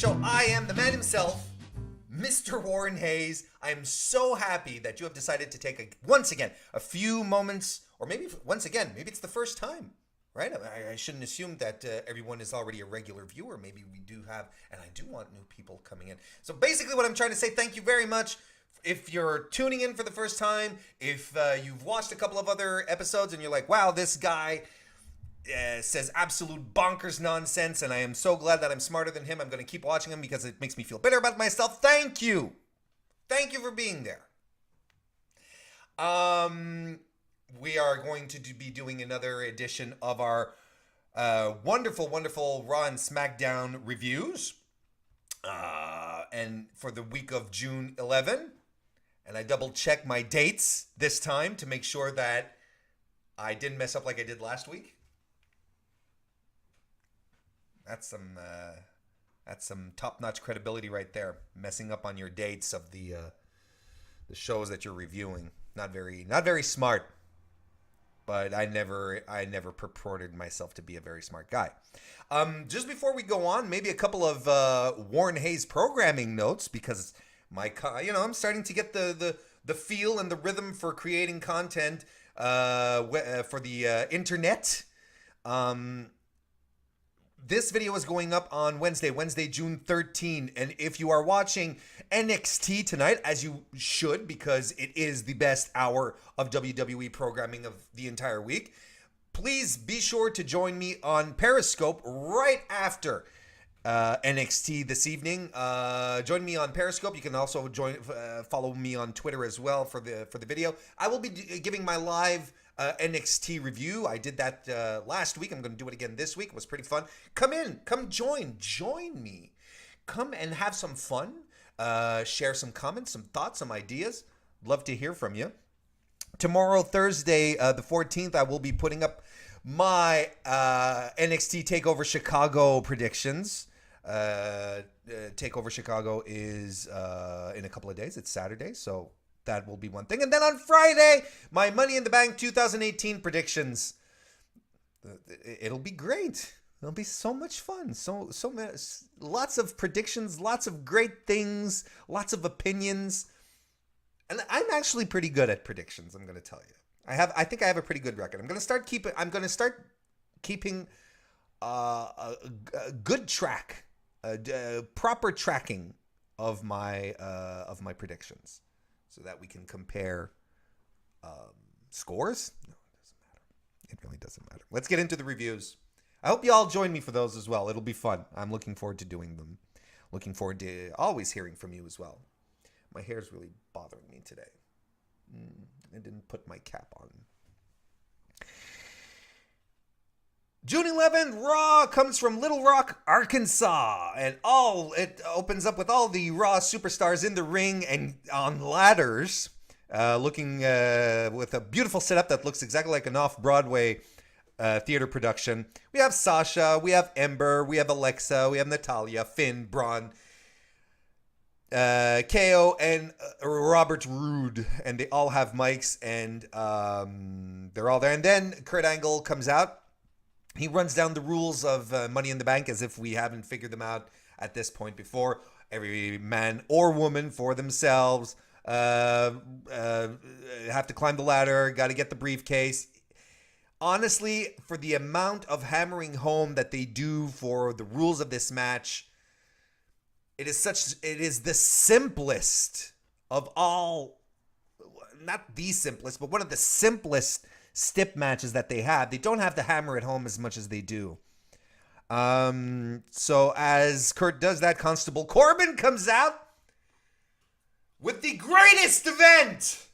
show. I am the man himself, Mr. Warren Hayes. I am so happy that you have decided to take, once again, a few moments, or maybe once again, maybe it's the first time, right? I shouldn't assume that everyone is already a regular viewer. Maybe we do have, and I do want new people coming in. So basically what I'm trying to say, thank you very much. If you're tuning in for the first time, if you've watched a couple of other episodes and you're like, wow, this guy says absolute bonkers nonsense, and I am so glad that I'm smarter than him. I'm going to keep watching him because it makes me feel better about myself. Thank you. Thank you for being there. We are going to be doing another edition of our wonderful, wonderful Raw and SmackDown reviews. And for the week of June 11. And I double checked my dates this time to make sure that I didn't mess up like I did last week. That's some top-notch credibility right there. Messing up on your dates of the shows that you're reviewing. Not very smart. But I never purported myself to be a very smart guy. Just before we go on, maybe a couple of Warren Hayes programming notes, because I'm starting to get the feel and the rhythm for creating content for the internet. This video is going up on Wednesday, June 13. And if you are watching NXT tonight, as you should, because it is the best hour of WWE programming of the entire week, please be sure to join me on Periscope right after NXT this evening. Join me on Periscope. You can also follow me on Twitter as well for the video. I will be giving my live NXT review. I did that last week. I'm going to do it again this week. It was pretty fun. Come join me. Come and have some fun. Share some comments, some thoughts, some ideas. Love to hear from you. Tomorrow, Thursday, the 14th, I will be putting up my NXT TakeOver Chicago predictions. TakeOver Chicago is in a couple of days. It's Saturday, so that will be one thing. And then on Friday, my Money in the Bank 2018 predictions. It'll be great. It'll be so much fun. So many, lots of predictions, lots of great things, lots of opinions. And I'm actually pretty good at predictions, I'm going to tell you. I think I have a pretty good record. I'm going to start keeping a good track, proper tracking of my predictions, so that we can compare scores. No, it doesn't matter. It really doesn't matter. Let's get into the reviews. I hope you all join me for those as well. It'll be fun. I'm looking forward to doing them. Looking forward to always hearing from you as well. My hair's really bothering me today. I didn't put my cap on. June 11th, Raw comes from Little Rock, Arkansas. And it opens up with all the Raw superstars in the ring and on ladders, looking with a beautiful setup that looks exactly like an off-Broadway theater production. We have Sasha, we have Ember, we have Alexa, we have Natalya, Finn, Braun, KO, and Robert Roode. And they all have mics, and they're all there. And then Kurt Angle comes out. He runs down the rules of Money in the Bank as if we haven't figured them out at this point before. Every man or woman for themselves have to climb the ladder, got to get the briefcase. Honestly, for the amount of hammering home that they do for the rules of this match, it is the simplest of all, not the simplest, but one of the simplest stip matches that they have. They don't have to hammer it home as much as they do. So as Kurt does that, Constable Corbin comes out with the greatest event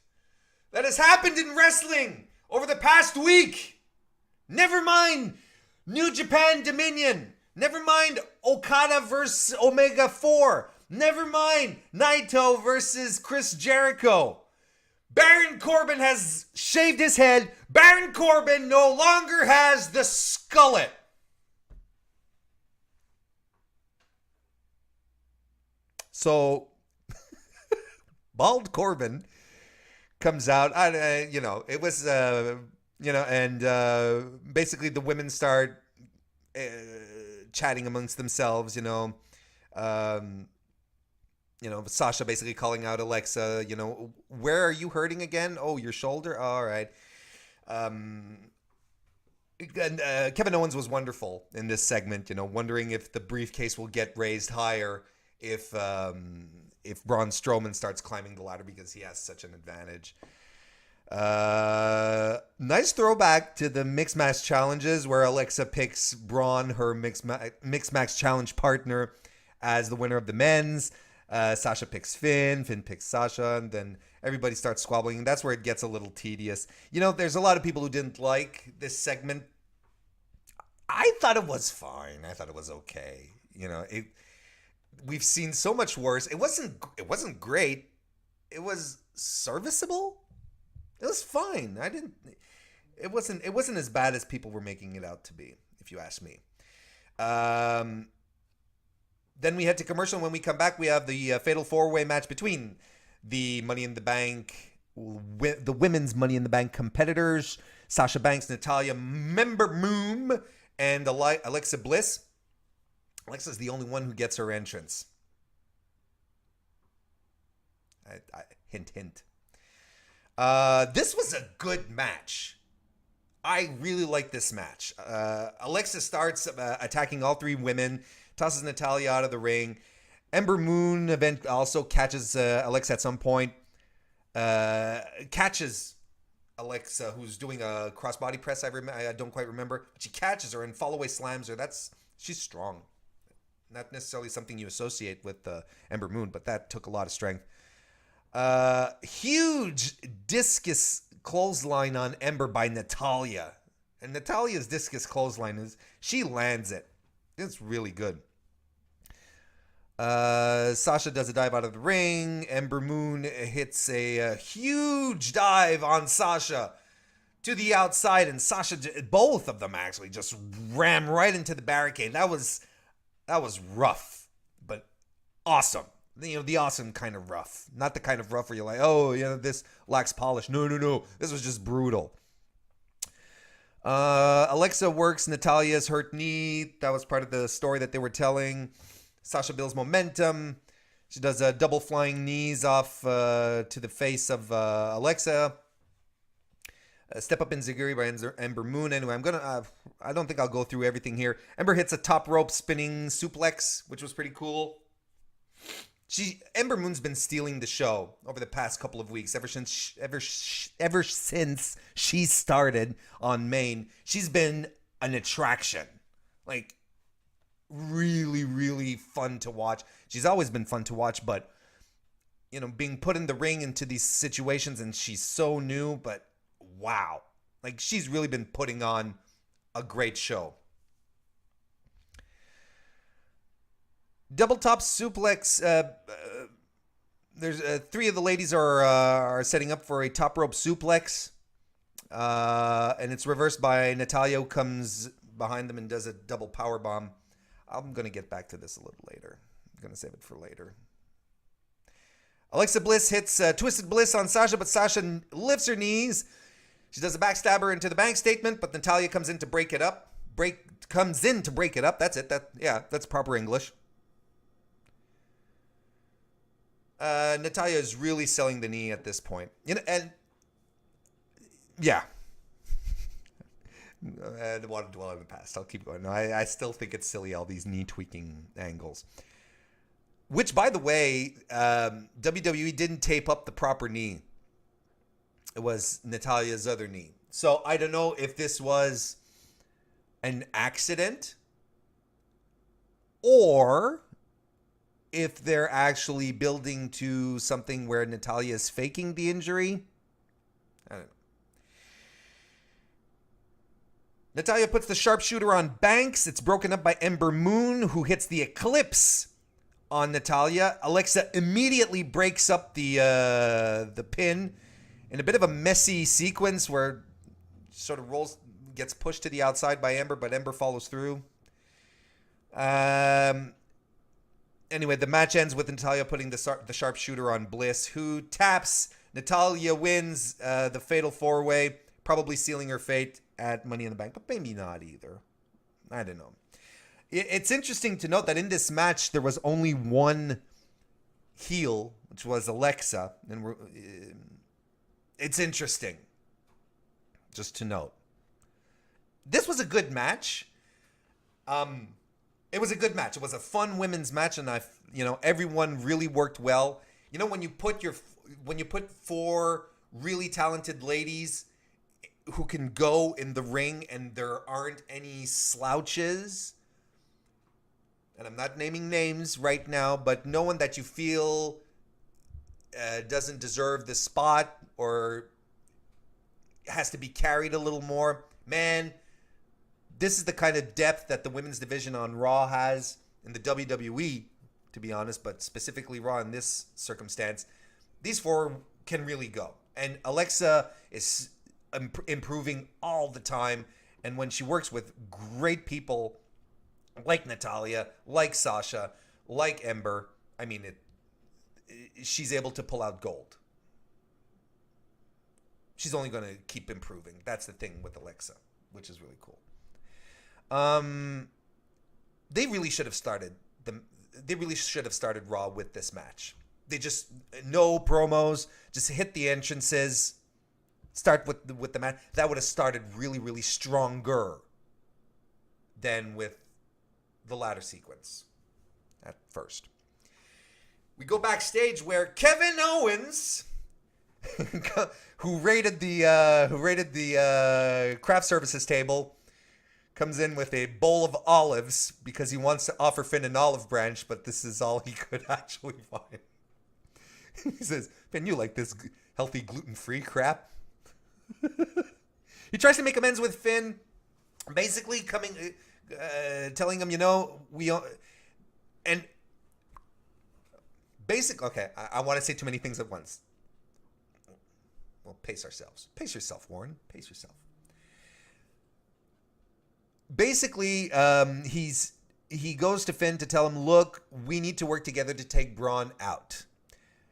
that has happened in wrestling over the past week. Never mind New Japan Dominion. Never mind Okada versus Omega 4. Never mind Naito versus Chris Jericho. Baron Corbin has shaved his head. Baron Corbin no longer has the skullet. So, Bald Corbin comes out. It was, basically the women start chatting amongst themselves, Um, Sasha basically calling out Alexa, where are you hurting again? Oh, your shoulder? All right. Um, and Kevin Owens was wonderful in this segment, wondering if the briefcase will get raised higher if Braun Strowman starts climbing the ladder because he has such an advantage. Nice throwback to the Mixed Match Challenges where Alexa picks Braun, her Mixed Match Challenge partner, as the winner of the men's. Sasha picks Finn picks Sasha, and then everybody starts squabbling. And that's where it gets a little tedious. There's a lot of people who didn't like this segment. I thought it was fine. I thought it was okay. We've seen so much worse. It wasn't great. It was serviceable. It was fine. It wasn't as bad as people were making it out to be, if you ask me. Then we head to commercial. When we come back, we have the Fatal 4-Way match between the Money in the Bank, the women's Money in the Bank competitors, Sasha Banks, Natalya, Member Moon, and Alexa Bliss. Alexa's the only one who gets her entrance. Hint, hint. This was a good match. I really like this match. Alexa starts attacking all three women, tosses Natalya out of the ring. Ember Moon also catches Alexa at some point. Catches Alexa, who's doing a crossbody press. I don't quite remember. But she catches her and fall-away slams her. She's strong. Not necessarily something you associate with Ember Moon, but that took a lot of strength. Huge discus clothesline on Ember by Natalya. And Natalya's discus clothesline she lands it. It's really good. Sasha does a dive out of the ring. Ember Moon hits a huge dive on Sasha to the outside, and Sasha, both of them actually, just ram right into the barricade. That was rough, but awesome. The awesome kind of rough. Not the kind of rough where you're like, oh, this lacks polish. No. This was just brutal. Alexa works Natalya's hurt knee. That was part of the story that they were telling. Sasha builds momentum. She does a double flying knees off to the face of Alexa. Step up in Zaguri by Ember Moon. Anyway, I don't think I'll go through everything here. Ember hits a top rope spinning suplex, which was pretty cool. Ember Moon's been stealing the show over the past couple of weeks. Ever since she started on Main, she's been an attraction. Like, really, really fun to watch. She's always been fun to watch, but being put in the ring into these situations, and she's so new, but wow. Like, she's really been putting on a great show. Double top suplex. There's three of the ladies are setting up for a top rope suplex, and it's reversed by Natalya, who comes behind them and does a double power bomb. I'm gonna get back to this a little later. I'm gonna save it for later. Alexa Bliss hits Twisted Bliss on Sasha, but Sasha lifts her knees. She does a backstabber into the bank statement, but Natalya comes in to break it up. That's it. That's proper English. Natalya is really selling the knee at this point. And yeah. I don't want to dwell on the past. I'll keep going. No, I still think it's silly, all these knee tweaking angles. Which, by the way, WWE didn't tape up the proper knee. It was Natalya's other knee. So I don't know if this was an accident or if they're actually building to something where Natalya is faking the injury. I don't know. Natalya puts the sharpshooter on Banks. It's broken up by Ember Moon, who hits the Eclipse on Natalya. Alexa immediately breaks up the pin in a bit of a messy sequence where sort of gets pushed to the outside by Ember, but Ember follows through. Anyway, the match ends with Natalya putting the sharpshooter on Bliss, who taps. Natalya wins the Fatal 4-Way, probably sealing her fate at Money in the Bank, but maybe not either. I don't know. It's interesting to note that in this match, there was only one heel, which was Alexa. And it's interesting, just to note. This was a good match. It was a good match. It was a fun women's match, and everyone really worked well. You know, when you put four really talented ladies who can go in the ring and there aren't any slouches, and I'm not naming names right now, but no one that you feel doesn't deserve the spot or has to be carried a little more. Man, this is the kind of depth that the women's division on Raw has in the WWE, to be honest, but specifically Raw in this circumstance. These four can really go. And Alexa is improving all the time. And when she works with great people like Natalya, like Sasha, like Ember, I mean, she's able to pull out gold. She's only going to keep improving. That's the thing with Alexa, which is really cool. They really should have started Raw with this match. They just no promos, just hit the entrances, start with the match. That would have started really, really stronger than with the ladder sequence at first. We go backstage where Kevin Owens, who raided the craft services table, comes in with a bowl of olives because he wants to offer Finn an olive branch, but this is all he could actually find. He says, Finn, you like this healthy gluten-free crap? He tries to make amends with Finn, basically telling him, okay, I want to say too many things at once. Well, pace ourselves. Pace yourself, Warren. Pace yourself. Basically, he goes to Finn to tell him, look, we need to work together to take Braun out.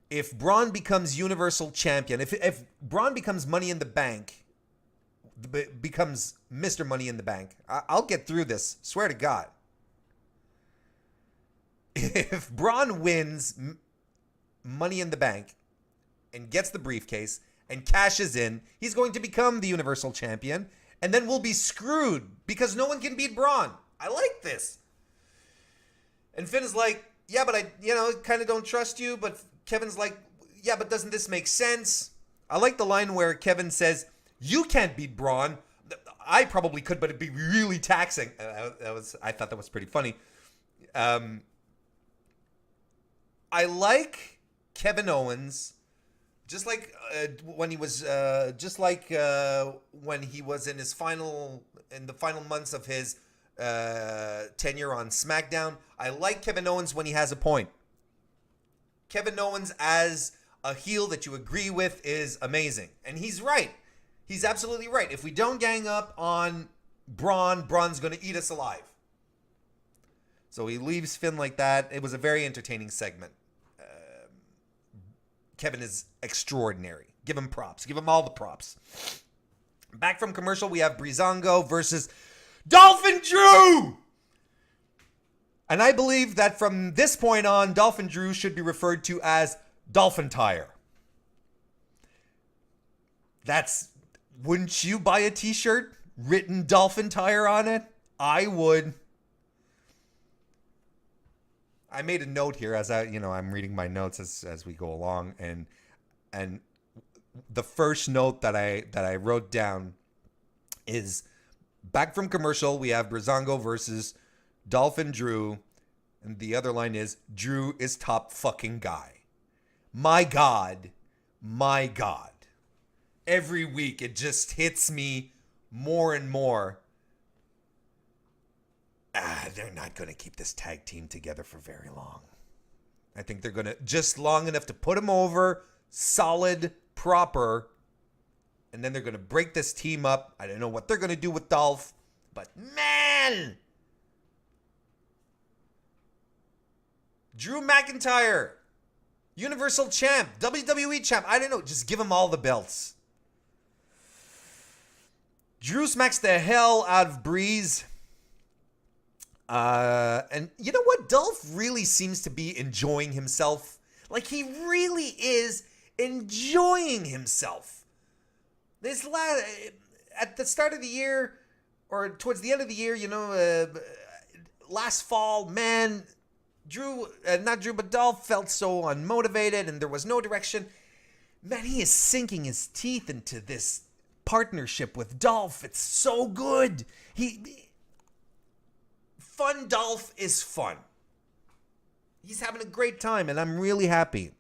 If Braun becomes Universal Champion, if Braun becomes Money in the Bank, becomes Mr. Money in the Bank, I'll get through this, swear to God. If Braun wins Money in the Bank and gets the briefcase and cashes in, he's going to become the Universal Champion. And then we'll be screwed because no one can beat Braun. I like this. And Finn is like, yeah, but I kind of don't trust you. But Kevin's like, yeah, but doesn't this make sense? I like the line where Kevin says, you can't beat Braun. I probably could, but it'd be really taxing. I thought that was pretty funny. I like Kevin Owens. Just like when he was in the final months of his tenure on SmackDown. I like Kevin Owens when he has a point. Kevin Owens as a heel that you agree with is amazing. And he's right. He's absolutely right. If we don't gang up on Braun's going to eat us alive. So he leaves Finn like that. It was a very entertaining segment. Kevin is extraordinary. Give him props. Give him all the props. Back from commercial, we have Breezango versus Dolphin Drew. And I believe that from this point on, Dolphin Drew should be referred to as Dolphin Tire. Wouldn't you buy a t-shirt written Dolphin Tire on it? I would. I made a note here as I'm reading my notes as we go along, and the first note that I wrote down is back from commercial. We have Breezango versus Dolphin Drew, and the other line is Drew is top fucking guy. My God. Every week it just hits me more and more. They're not going to keep this tag team together for very long. I think they're going to just long enough to put them over, solid, proper, and then they're going to break this team up. I don't know what they're going to do with Dolph, but man! Drew McIntyre, Universal Champ, WWE Champ, I don't know, just give them all the belts. Drew smacks the hell out of Breeze. And you know what? Dolph really seems to be enjoying himself. Like, he really is enjoying himself. At the start of the year, or towards the end of the year, last fall, man, but Dolph felt so unmotivated and there was no direction. Man, he is sinking his teeth into this partnership with Dolph. It's so good. Fun Dolph is fun. He's having a great time, and I'm really happy.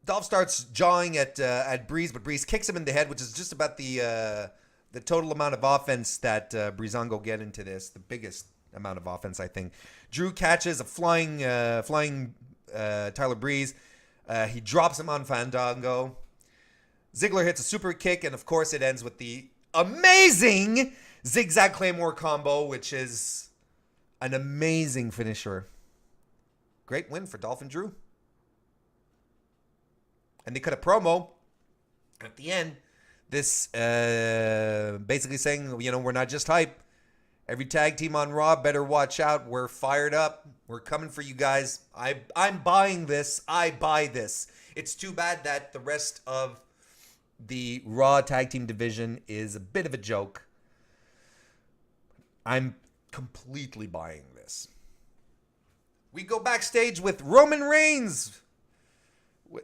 Dolph starts jawing at Breeze, but Breeze kicks him in the head, which is just about the total amount of offense that Breezango get into this. The biggest amount of offense, I think. Drew catches a flying Tyler Breeze. He drops him on Fandango. Ziggler hits a super kick, and of course it ends with the amazing Zigzag Claymore combo, which is an amazing finisher. Great win for Dolph and Drew. And they cut a promo at the end. This basically saying, we're not just hype. Every tag team on Raw better watch out. We're fired up. We're coming for you guys. I'm buying this. I buy this. It's too bad that the rest of the Raw tag team division is a bit of a joke. I'm completely buying this. We go backstage with Roman Reigns.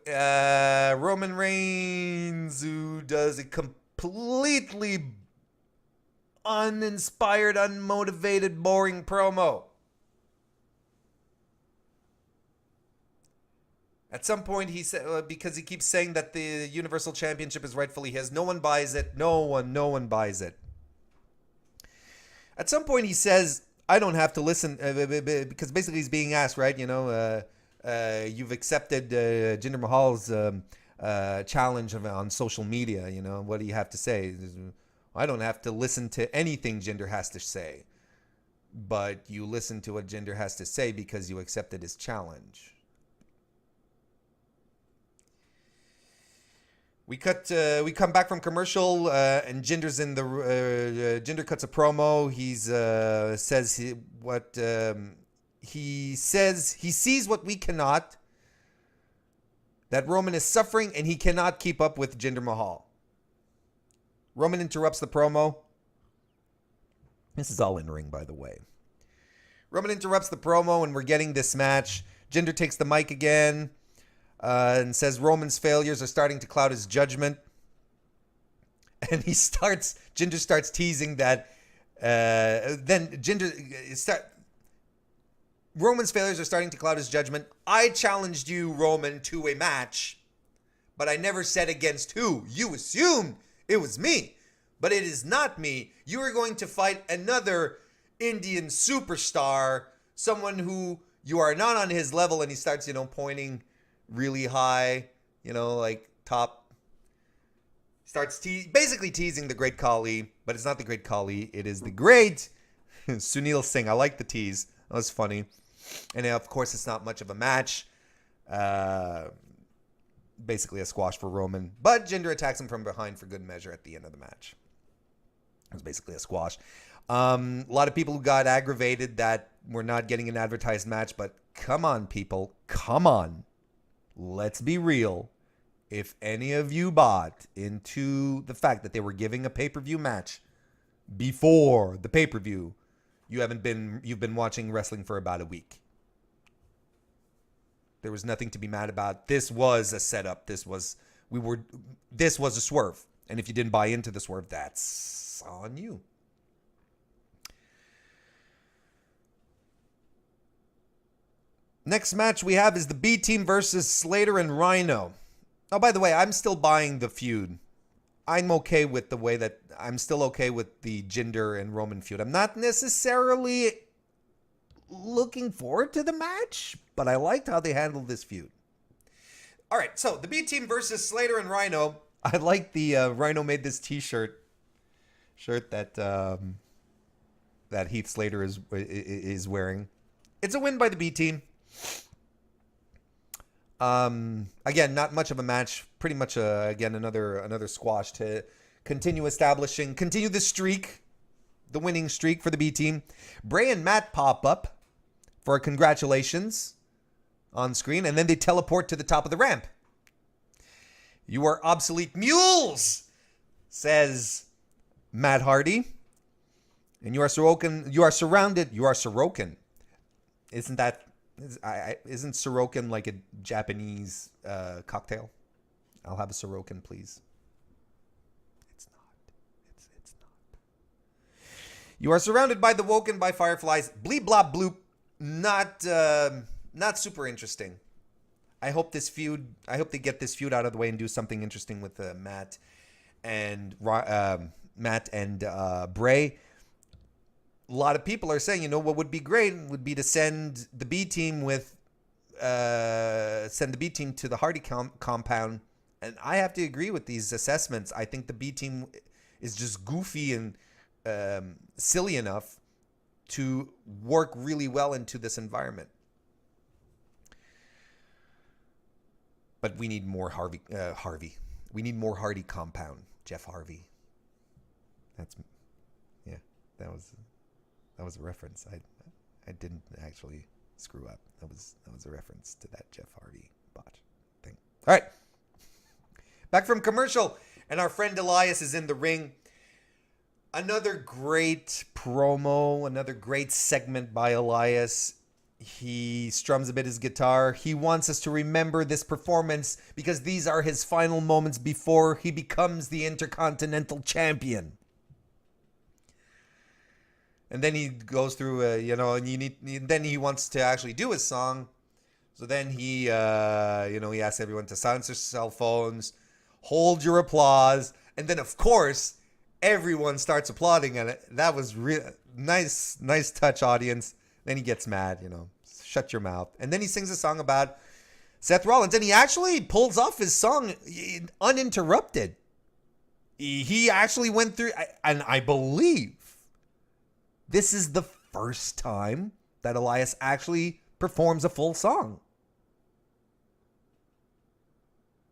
Roman Reigns, who does a completely uninspired, unmotivated, boring promo. At some point, he said, because he keeps saying that the Universal Championship is rightfully his, no one buys it. No one buys it. At some point, he says, I don't have to listen, because basically he's being asked, right? You've accepted Jinder Mahal's challenge on social media. What do you have to say? I don't have to listen to anything Jinder has to say. But you listen to what Jinder has to say because you accepted his challenge. We come back from commercial, and Jinder's in the. Jinder cuts a promo. He says he sees what we cannot. That Roman is suffering, and he cannot keep up with Jinder Mahal. Roman interrupts the promo. This is all in ring, by the way. Roman interrupts the promo, and we're getting this match. Jinder takes the mic again. And says Roman's failures are starting to cloud his judgment. And Jinder starts teasing that. Roman's failures are starting to cloud his judgment. I challenged you, Roman, to a match, but I never said against who. You assumed it was me, but it is not me. You are going to fight another Indian superstar, someone who you are not on his level. And he starts, pointing really high, like top. Starts basically teasing the great Khali, but it's not the great Khali. It is the great Sunil Singh. I like the tease. That was funny. And of course, it's not much of a match. Basically a squash for Roman. But Jinder attacks him from behind for good measure at the end of the match. It was basically a squash. A lot of people who got aggravated that we're not getting an advertised match. But come on, people. Come on. Let's be real. If any of you bought into the fact that they were giving a pay-per-view match before the pay-per-view, you've been watching wrestling for about a week. There was nothing to be mad about. This was a setup. This was a swerve. And if you didn't buy into the swerve, that's on you. Next match we have is the B Team versus Slater and Rhino. Oh, by the way, I'm still buying the feud. I'm okay with I'm still okay with the Jinder and Roman feud. I'm not necessarily looking forward to the match, but I liked how they handled this feud. All right, so the B Team versus Slater and Rhino. I like the Rhino made this T-shirt that Heath Slater is wearing. It's a win by the B Team. Again, not much of a match. Pretty much, again, another squash to continue the streak, the winning streak for the B team. Bray and Matt pop up for a congratulations on screen, and then they teleport to the top of the ramp. "You are obsolete mules," says Matt Hardy. "And you are Sorokin. You are surrounded. You are Sorokin." Isn't Sorokin like a Japanese cocktail? I'll have a Sorokin, please. It's not. It's not. "You are surrounded by the Woken by fireflies." Bleep blop bloop. Not super interesting. I hope they get this feud out of the way and do something interesting with Matt and Bray. A lot of people are saying, what would be great would be to send the B team to the Hardy compound. And I have to agree with these assessments. I think the B team is just goofy and silly enough to work really well into this environment. But we need more Harvey. We need more Hardy compound. Jeff Harvey. That was a reference. I didn't actually screw up. That was a reference to that Jeff Hardy bot thing. All right. Back from commercial, and our friend Elias is in the ring. Another great promo, another great segment by Elias. He strums a bit his guitar. He wants us to remember this performance because these are his final moments before he becomes the Intercontinental Champion. And then he goes through, then he wants to actually do his song. So then he asks everyone to silence their cell phones, hold your applause, and then of course everyone starts applauding, and that was nice touch, audience. Then he gets mad, shut your mouth. And then he sings a song about Seth Rollins, and he actually pulls off his song uninterrupted. He actually went through, and I believe this is the first time that Elias actually performs a full song.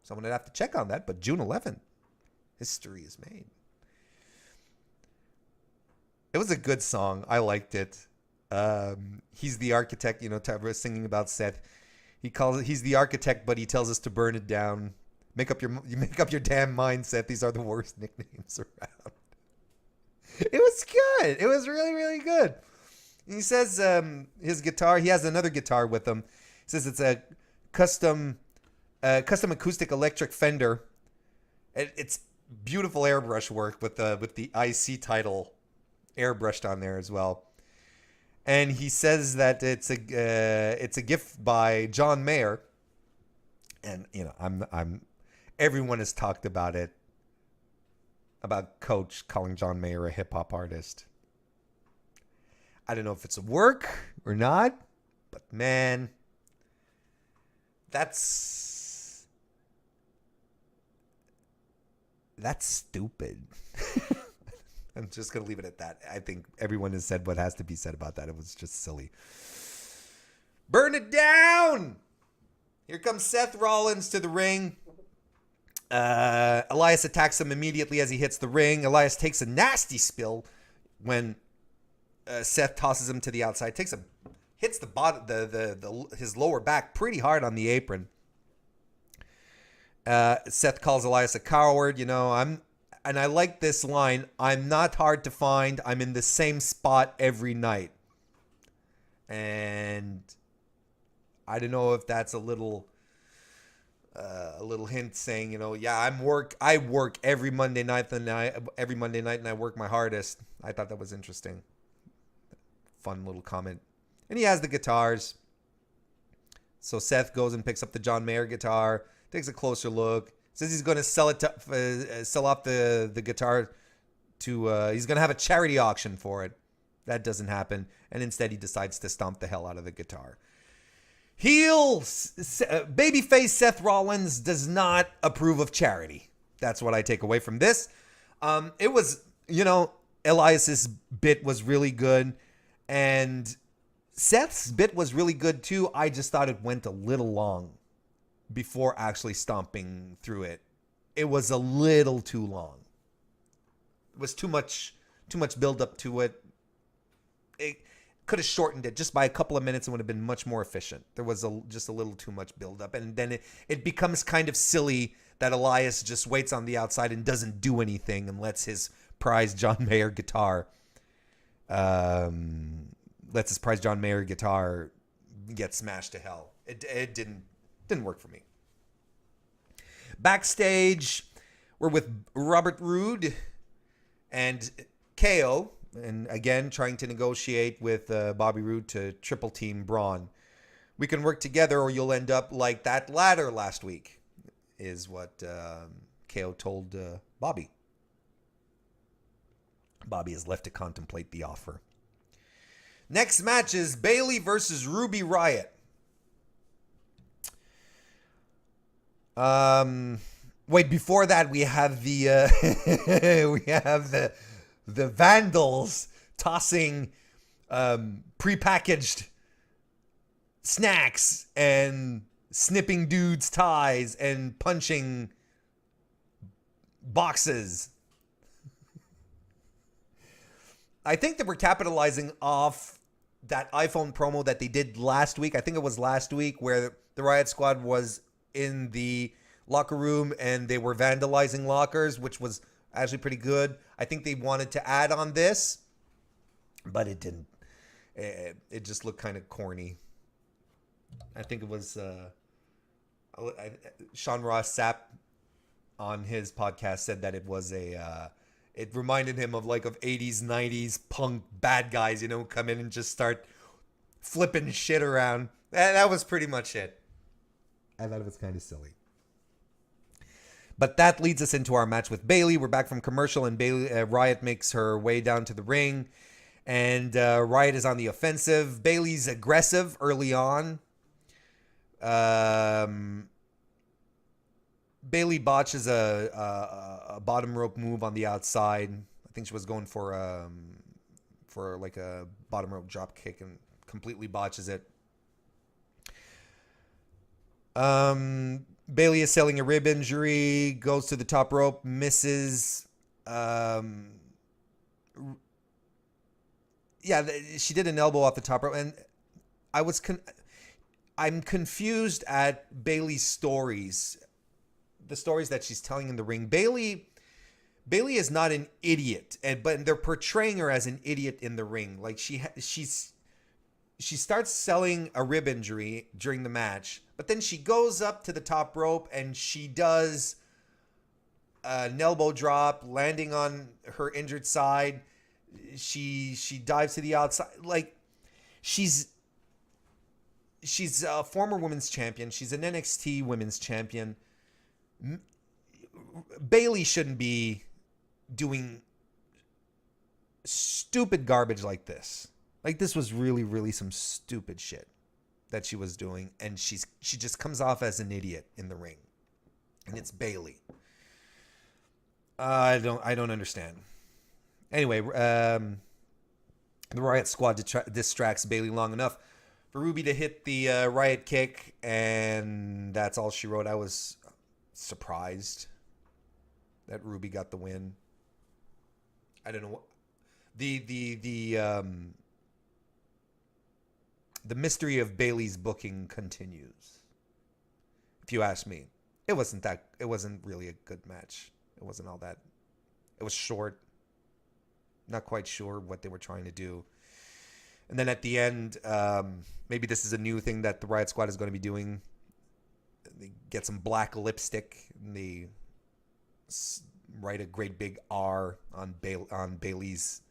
Someone would have to check on that, but June 11th, history is made. It was a good song. I liked it. He's the architect, singing about Seth. He's the architect, but he tells us to burn it down. Make up your damn mind, Seth. These are the worst nicknames around. It was good. It was really, really good. He says his guitar, he has another guitar with him. He says it's a custom acoustic electric Fender. It's beautiful airbrush work with the IC title airbrushed on there as well. And he says that it's a gift by John Mayer. And everyone has talked about it. About Coach calling John Mayer a hip-hop artist. I don't know if it's a work or not, but man, that's stupid. I'm just going to leave it at that. I think everyone has said what has to be said about that. It was just silly. Burn it down! Here comes Seth Rollins to the ring. Elias attacks him immediately as he hits the ring. Elias takes a nasty spill when Seth tosses him to the outside. Hits the bottom, his lower back pretty hard on the apron. Seth calls Elias a coward. And I like this line. "I'm not hard to find. I'm in the same spot every night." And I don't know if that's a little hint saying, I work every Monday night and I work my hardest. I thought that was interesting. Fun little comment. And he has the guitars. So Seth goes and picks up the John Mayer guitar, takes a closer look, says he's going to sell off the guitar to, he's going to have a charity auction for it. That doesn't happen. And instead he decides to stomp the hell out of the guitar. Babyface Seth Rollins does not approve of charity. That's what I take away from this. It was, Elias's bit was really good. And Seth's bit was really good too. I just thought it went a little long. before actually stomping through it. It was a little too long. It was too much build up to it. It could have shortened it just by a couple of minutes and would have been much more efficient. There was just a little too much build up, and then it becomes kind of silly that Elias just waits on the outside and doesn't do anything and lets his prized John Mayer guitar get smashed to hell. It didn't work for me. Backstage, we're with Robert Roode and KO, and again trying to negotiate with Bobby Roode to triple team Braun. We can work together or you'll end up like that ladder last week, is what KO told Bobby. Bobby is left to contemplate the offer. Next match is Bayley versus Ruby Riott. Wait, before that we have the the Vandals tossing prepackaged snacks and snipping dudes' ties and punching boxes. I think that we're capitalizing off that iPhone promo that they did last week. I think it was last week where the Riot Squad was in the locker room and they were vandalizing lockers, which was actually pretty good. I think they wanted to add on this, but it didn't. It just looked kind of corny. I think it was Sean Ross Sapp on his podcast said that it was it reminded him of 80s, 90s punk bad guys, come in and just start flipping shit around. That was pretty much it. I thought it was kind of silly. But that leads us into our match with Bayley. We're back from commercial, and Riott makes her way down to the ring. And Riott is on the offensive. Bayley's aggressive early on. Bayley botches a bottom rope move on the outside. I think she was going for a bottom rope drop kick and completely botches it. Bayley is selling a rib injury, goes to the top rope, misses. She did an elbow off the top rope, and I'm confused at Bayley's stories. The stories that she's telling in the ring. Bayley is not an idiot, but they're portraying her as an idiot in the ring. She starts selling a rib injury during the match, but then she goes up to the top rope and she does an elbow drop, landing on her injured side. She dives to the outside. She's a former women's champion. She's an NXT women's champion. Bayley shouldn't be doing stupid garbage like this. This was really, really some stupid shit that she was doing, and she just comes off as an idiot in the ring. And it's Bayley. I don't understand. Anyway, the Riot Squad distracts Bayley long enough for Ruby to hit the Riot kick, and that's all she wrote. I was surprised that Ruby got the win. I don't know. The mystery of Bayley's booking continues. If you ask me, it wasn't really a good match. It wasn't all that. It was short. Not quite sure what they were trying to do. And then at the end, maybe this is a new thing that the Riot Squad is going to be doing. They get some black lipstick and they write a great big R on Bayley's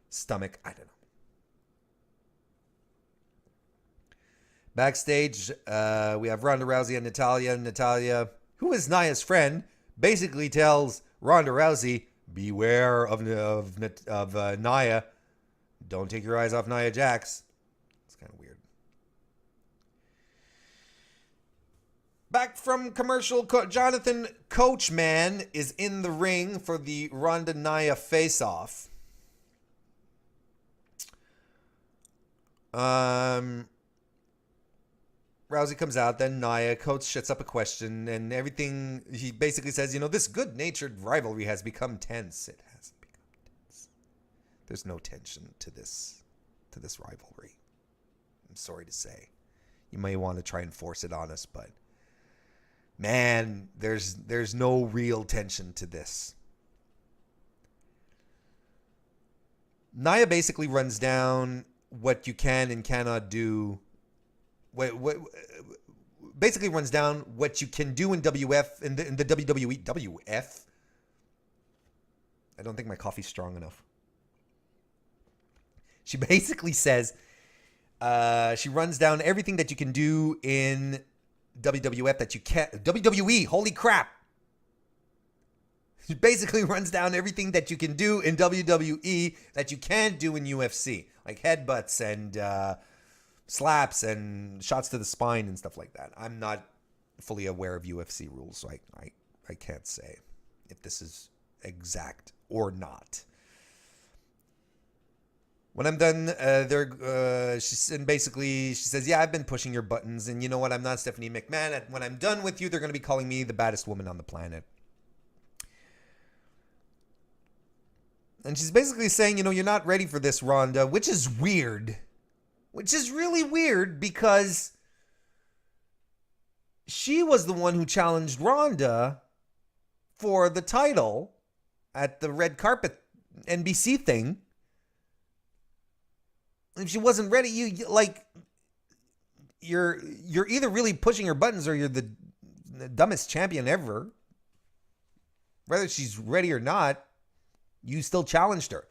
stomach. I don't know. Backstage, we have Ronda Rousey and Natalya. Natalya, who is Nia's friend, basically tells Ronda Rousey, beware of Nia. Don't take your eyes off Nia Jax. It's kind of weird. Back from commercial, Jonathan Coachman is in the ring for the Ronda Nia face-off. Ronda Rousey comes out, then Nia. Coach shuts up a question, and everything. He basically says, this good-natured rivalry has become tense. It hasn't become tense. There's no tension to this rivalry. I'm sorry to say. You may want to try and force it on us, but man, there's no real tension to this. Nia basically runs down what you can and cannot do. Basically runs down what you can do in WF in the WWE. WF. I don't think my coffee's strong enough. She basically says she runs down everything that you can do in WWF that you can't. WWE. Holy crap! She basically runs down everything that you can do in WWE that you can't do in UFC, like headbutts and slaps and shots to the spine and stuff like that. I'm not fully aware of UFC rules, so I can't say if this is exact or not. When I'm done, she says, yeah, I've been pushing your buttons, and you know what? I'm not Stephanie McMahon. When I'm done with you, they're going to be calling me the baddest woman on the planet. And she's basically saying, you're not ready for this, Ronda, which is weird. Which is really weird because she was the one who challenged Ronda for the title at the red carpet NBC thing. If she wasn't ready, you're either really pushing her buttons or you're the dumbest champion ever. Whether she's ready or not, you still challenged her.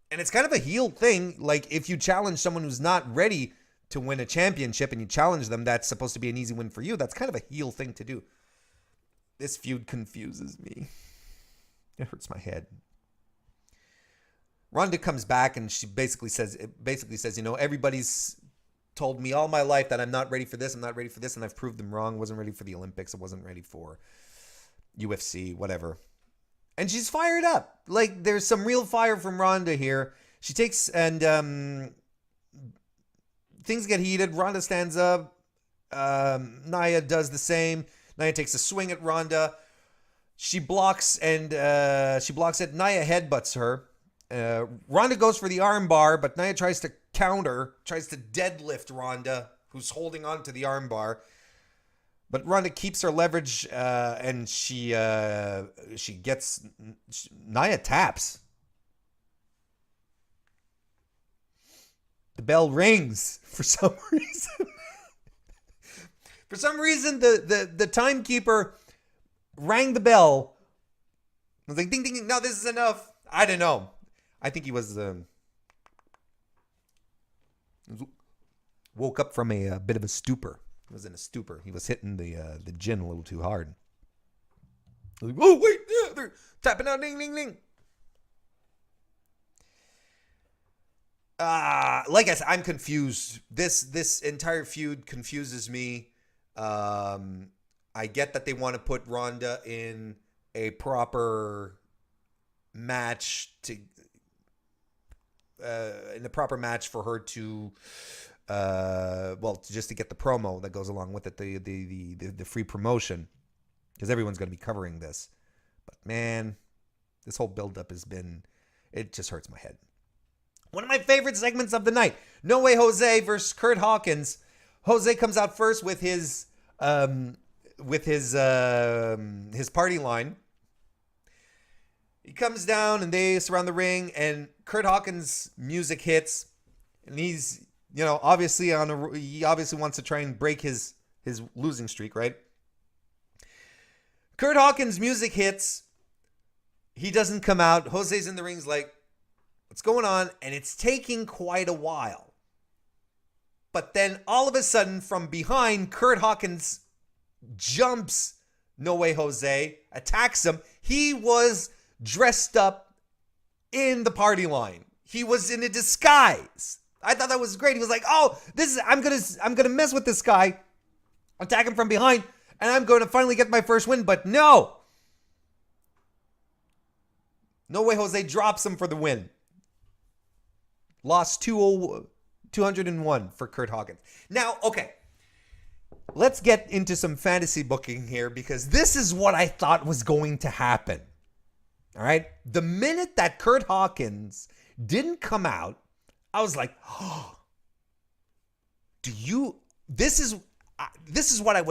And it's kind of a heel thing. Like, if you challenge someone who's not ready to win a championship and you challenge them, that's supposed to be an easy win for you. That's kind of a heel thing to do. This feud confuses me. It hurts my head. Ronda comes back and she basically says, everybody's told me all my life that I'm not ready for this, and I've proved them wrong. Wasn't ready for the Olympics. I wasn't ready for UFC, whatever. And she's fired up. Like, there's some real fire from Ronda here. She takes, and things get heated. Ronda stands up. Nia does the same. Nia takes a swing at Ronda. She blocks it. Nia headbutts her. Ronda goes for the arm bar, but Nia tries to counter, tries to deadlift Ronda, who's holding on to the arm bar. But Ronda keeps her leverage, and Nia taps. The bell rings for some reason. For some reason, the timekeeper rang the bell. I was like, ding, ding, ding. No, this is enough. I don't know. I think he was woke up from a bit of a stupor. He was in a stupor. He was hitting the gin a little too hard. Like, oh wait, yeah, they're tapping out, ding, ding, ding. Like I said, I'm confused. This entire feud confuses me. I get that they want to put Ronda in a proper match for her to just to get the promo that goes along with it, the free promotion, because everyone's going to be covering this. But man, this whole buildup it just hurts my head. One of my favorite segments of the night: No Way Jose versus Kurt Hawkins. Jose comes out first with his party line. He comes down and they surround the ring, and Kurt Hawkins' music hits, and he's, obviously he obviously wants to try and break his losing streak, right? Kurt Hawkins' music hits. He doesn't come out. Jose's in the ring's like, what's going on? And it's taking quite a while. But then all of a sudden, from behind, Kurt Hawkins jumps No Way Jose, attacks him. He was dressed up in the party line. He was in a disguise. I thought that was great. He was like, "Oh, I'm gonna mess with this guy, attack him from behind, and I'm going to finally get my first win." But no, No Way Jose drops him for the win. Lost 201 for Kurt Hawkins. Now, okay, let's get into some fantasy booking here because this is what I thought was going to happen. All right. The minute that Curt Hawkins didn't come out, I was like, oh, this is what I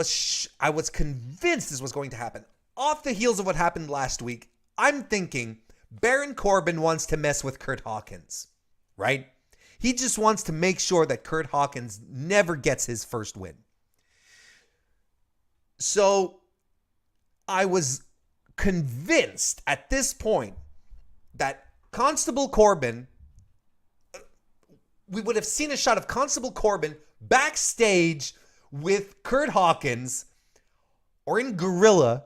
was convinced this was going to happen. Off the heels of what happened last week, I'm thinking Baron Corbin wants to mess with Curt Hawkins, right? He just wants to make sure that Curt Hawkins never gets his first win. So I was convinced at this point that Constable Corbin, we would have seen a shot of Constable Corbin backstage with Curt Hawkins or in Gorilla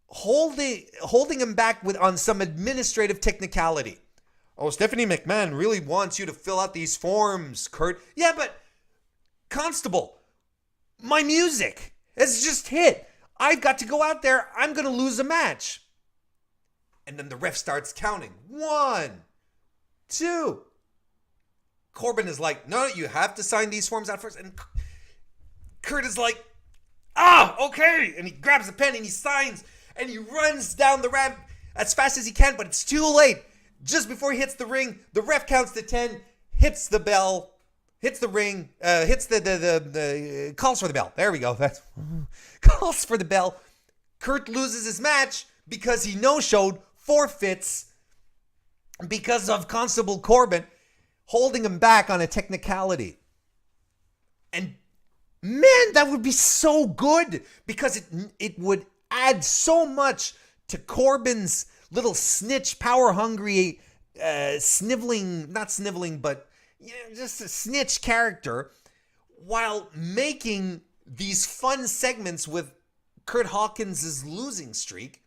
holding him back on some administrative technicality. Oh, Stephanie McMahon really wants you to fill out these forms, Curt. Yeah, but Constable, my music has just hit. I've got to go out there. I'm going to lose a match. And then the ref starts counting. 1, 2. Corbin is like, no, you have to sign these forms out first. And Curt is like, okay. And he grabs the pen and he signs and he runs down the ramp as fast as he can, but it's too late. Just before he hits the ring, the ref counts to 10, hits the bell, hits the ring, hits the calls for the bell. There we go. That's calls for the bell. Curt loses his match because he no-showed, forfeits because of Constable Corbin holding him back on a technicality. And man, that would be so good because it would add so much to Corbin's little snitch, power-hungry, not sniveling, but just a snitch character, while making these fun segments with Curt Hawkins' losing streak.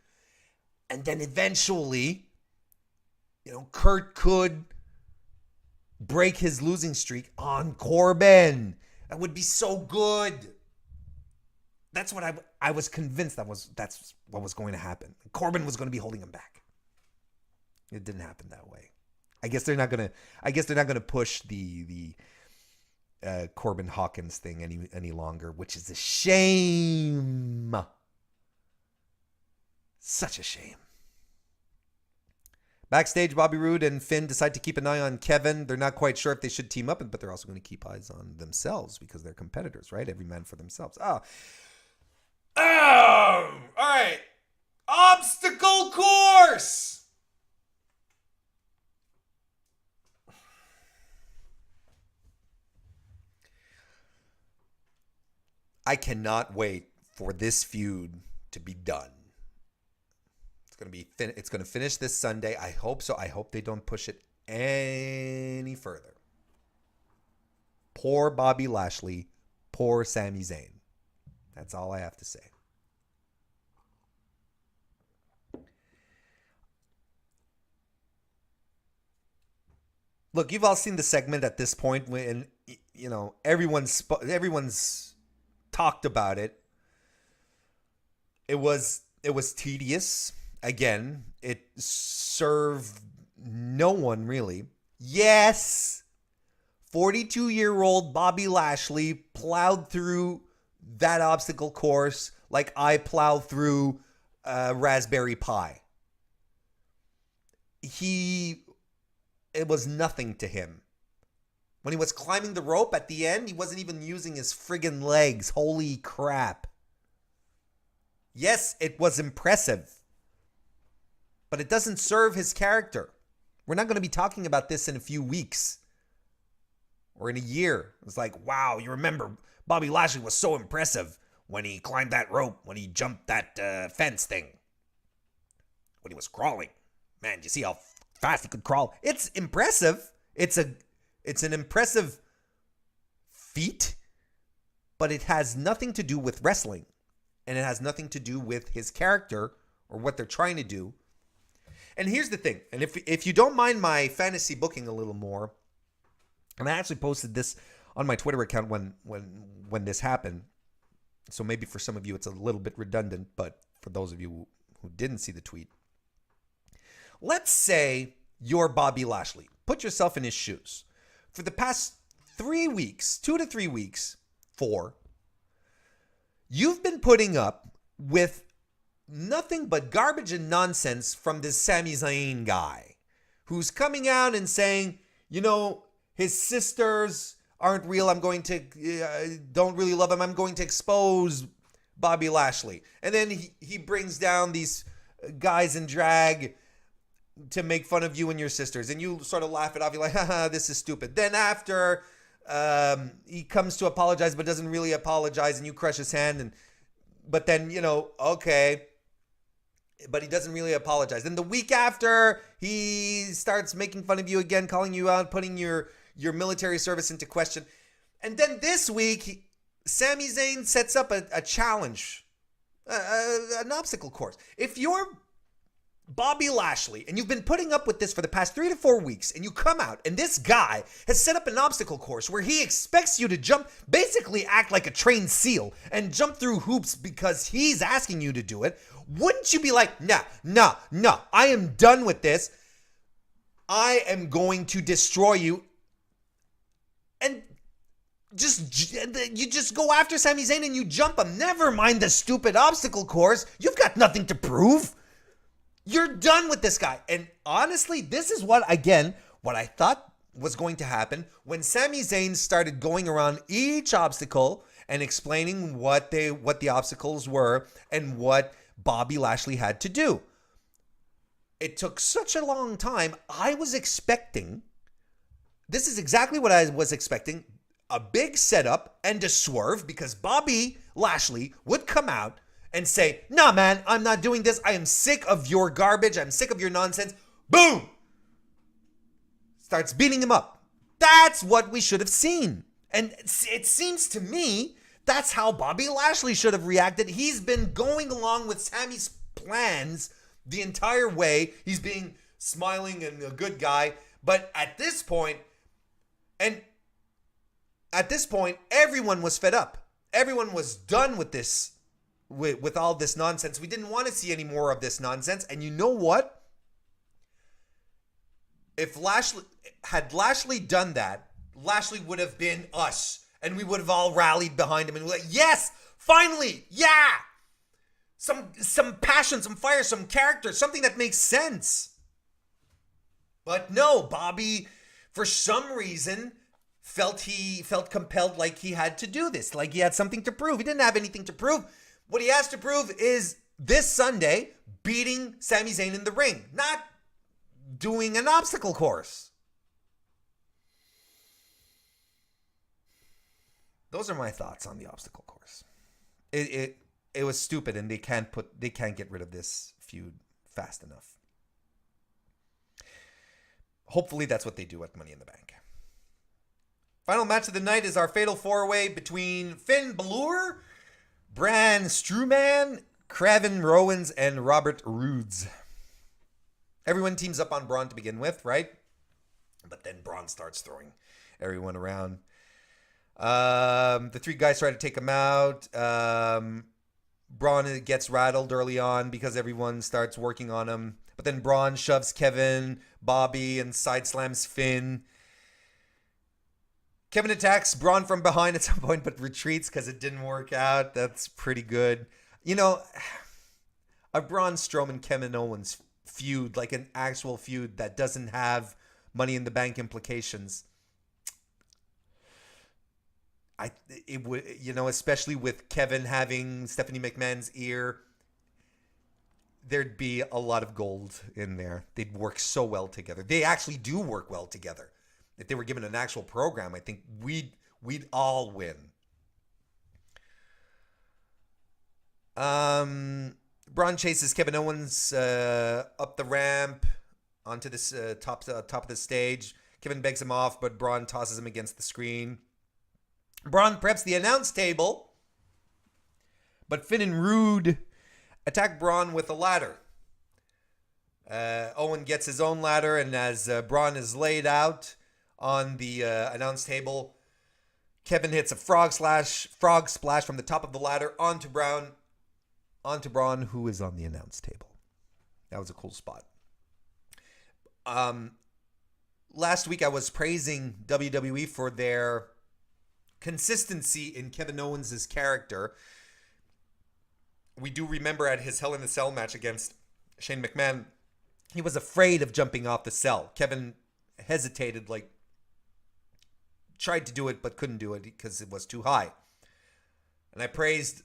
And then eventually, Curt could break his losing streak on Corbin. That would be so good. That's what I was convinced that's what was going to happen. Corbin was going to be holding him back. It didn't happen that way. I guess they're not gonna push the Corbin Hawkins thing any longer, which is a shame. Such a shame. Backstage, Bobby Roode and Finn decide to keep an eye on Kevin. They're not quite sure if they should team up, but they're also going to keep eyes on themselves because they're competitors, right? Every man for themselves. All right. Obstacle course. I cannot wait for this feud to be done. It's going to finish this Sunday. I hope so. I hope they don't push it any further. Poor Bobby Lashley. Poor Sami Zayn. That's all I have to say. Look, you've all seen the segment at this point when everyone's talked about it. It was tedious. Again, it served no one really. Yes, 42-year-old Bobby Lashley plowed through that obstacle course like I plowed through raspberry pie. It was nothing to him. When he was climbing the rope at the end, he wasn't even using his friggin' legs. Holy crap. Yes, it was impressive. But it doesn't serve his character. We're not going to be talking about this in a few weeks. Or in a year. It's like, wow, you remember Bobby Lashley was so impressive when he climbed that rope, when he jumped that fence thing. When he was crawling. Man, do you see how fast he could crawl? It's impressive. It's an impressive feat, but it has nothing to do with wrestling. And it has nothing to do with his character or what they're trying to do. And here's the thing. And if you don't mind my fantasy booking a little more, and I actually posted this on my Twitter account when this happened. So maybe for some of you it's a little bit redundant, but for those of you who didn't see the tweet. Let's say you're Bobby Lashley. Put yourself in his shoes. For the past 3 weeks, 2 to 3 weeks, 4, You've been putting up with nothing but garbage and nonsense from this Sami Zayn guy who's coming out and saying, his sisters aren't real. I'm going to, don't really love him. I'm going to expose Bobby Lashley. And then he brings down these guys in drag to make fun of you and your sisters. And you sort of laugh it off. You're like, haha, this is stupid. Then after he comes to apologize but doesn't really apologize and you crush his hand. But then, okay. But he doesn't really apologize. Then the week after, he starts making fun of you again, calling you out, putting your military service into question. And then this week, Sami Zayn sets up a challenge, an obstacle course. If you're Bobby Lashley and you've been putting up with this for the past 3 to 4 weeks and you come out and this guy has set up an obstacle course where he expects you to jump, basically act like a trained SEAL and jump through hoops because he's asking you to do it, wouldn't you be like, no, I am done with this. I am going to destroy you. And you just go after Sami Zayn and you jump him. Never mind the stupid obstacle course. You've got nothing to prove. You're done with this guy. And honestly, this is what I thought was going to happen when Sami Zayn started going around each obstacle and explaining what the obstacles were and what Bobby Lashley had to do. It took such a long time. This is exactly what I was expecting. A big setup and a swerve because Bobby Lashley would come out and say, nah, man, I'm not doing this. I am sick of your garbage. I'm sick of your nonsense. Boom! Starts beating him up. That's what we should have seen. And it seems to me that's how Bobby Lashley should have reacted. He's been going along with Sami's plans the entire way. He's being smiling and a good guy. But at this point, everyone was fed up. Everyone was done with this, with all this nonsense. We didn't want to see any more of this nonsense. And you know what? If Lashley done that, Lashley would have been us. And we would have all rallied behind him and we're like, yes, finally, yeah. Some passion, some fire, some character, something that makes sense. But no, Bobby, for some reason, felt compelled like he had to do this, like he had something to prove. He didn't have anything to prove. What he has to prove is this Sunday beating Sami Zayn in the ring, not doing an obstacle course. Those are my thoughts on the obstacle course. It was stupid, and they can't get rid of this feud fast enough. Hopefully that's what they do at Money in the Bank. Final match of the night is our fatal four-way between Finn Balor, Braun Strowman, Kevin Owens, and Robert Roode. Everyone teams up on Braun to begin with, right? But then Braun starts throwing everyone around. The three guys try to take him out. Braun gets rattled early on because everyone starts working on him. But then Braun shoves Kevin, Bobby, and side slams Finn. Kevin attacks Braun from behind at some point, but retreats because it didn't work out. That's pretty good. A Braun Strowman, Kevin Owens feud, like an actual feud that doesn't have Money in the Bank implications. It would, especially with Kevin having Stephanie McMahon's ear, there'd be a lot of gold in there. They'd work so well together. They actually do work well together. If they were given an actual program, I think we'd all win. Braun chases Kevin Owens up the ramp onto this top of the stage. Kevin begs him off, but Braun tosses him against the screen. Braun preps the announce table, but Finn and Roode attack Braun with a ladder. Owen gets his own ladder, and as Braun is laid out on the announce table, Kevin hits a frog splash from the top of the ladder onto Braun, who is on the announce table. That was a cool spot. Last week I was praising WWE for their consistency in Kevin Owens' character. we do remember at his Hell in a Cell match against Shane McMahon, he was afraid of jumping off the cell. Kevin hesitated, like, tried to do it but couldn't do it because it was too high. And I praised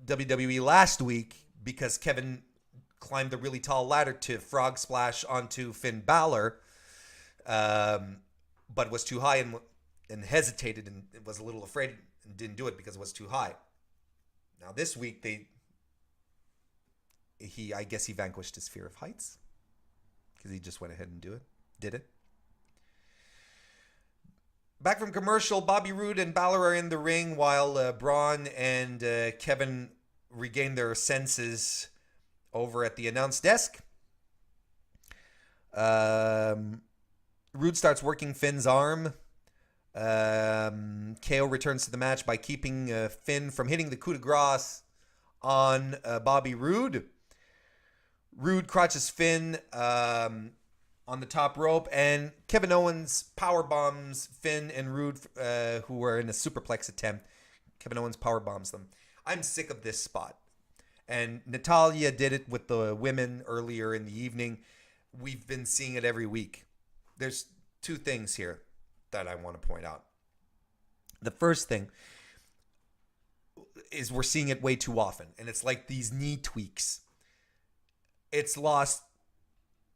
WWE last week because Kevin climbed a really tall ladder to frog splash onto Finn Balor, but was too high and hesitated and was a little afraid and didn't do it because it was too high. Now this week I guess he vanquished his fear of heights because he just went ahead and did it. Back from commercial, Bobby Roode and Balor are in the ring while Braun and Kevin regain their senses over at the announce desk. Roode starts working Finn's arm. KO returns to the match by keeping Finn from hitting the coup de grace on Bobby Roode. Roode crotches Finn on the top rope, and Kevin Owens power bombs Finn and Roode, who were in a superplex attempt. Kevin Owens power bombs them. I'm sick of this spot. And Natalya did it with the women earlier in the evening. We've been seeing it every week. There's two things here that I want to point out. The first thing is we're seeing it way too often, and it's like these knee tweaks. It's lost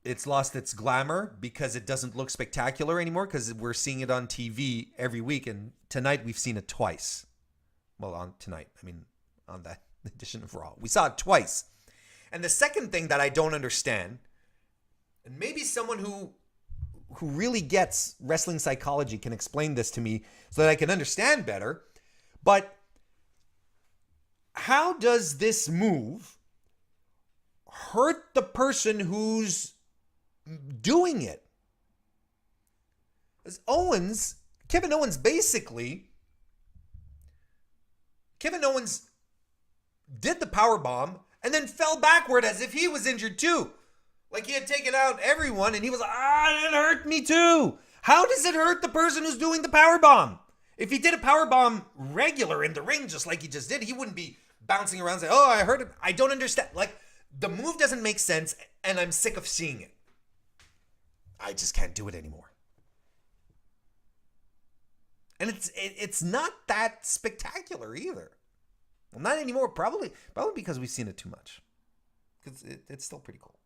its glamour because it doesn't look spectacular anymore because we're seeing it on TV every week, and tonight we've seen it twice. Well, on that edition of Raw. We saw it twice. And the second thing that I don't understand, and maybe someone who really gets wrestling psychology can explain this to me so that I can understand better, but how does this move hurt the person who's doing it? As Kevin Owens did the power bomb and then fell backward as if he was injured too. Like he had taken out everyone and he was like, it hurt me too. How does it hurt the person who's doing the power bomb? If he did a power bomb regular in the ring just like he just did, he wouldn't be bouncing around saying, I hurt him. I don't understand. Like, the move doesn't make sense and I'm sick of seeing it. I just can't do it anymore. And it's not that spectacular either. Well, not anymore. Probably because we've seen it too much. Because it's still pretty cool.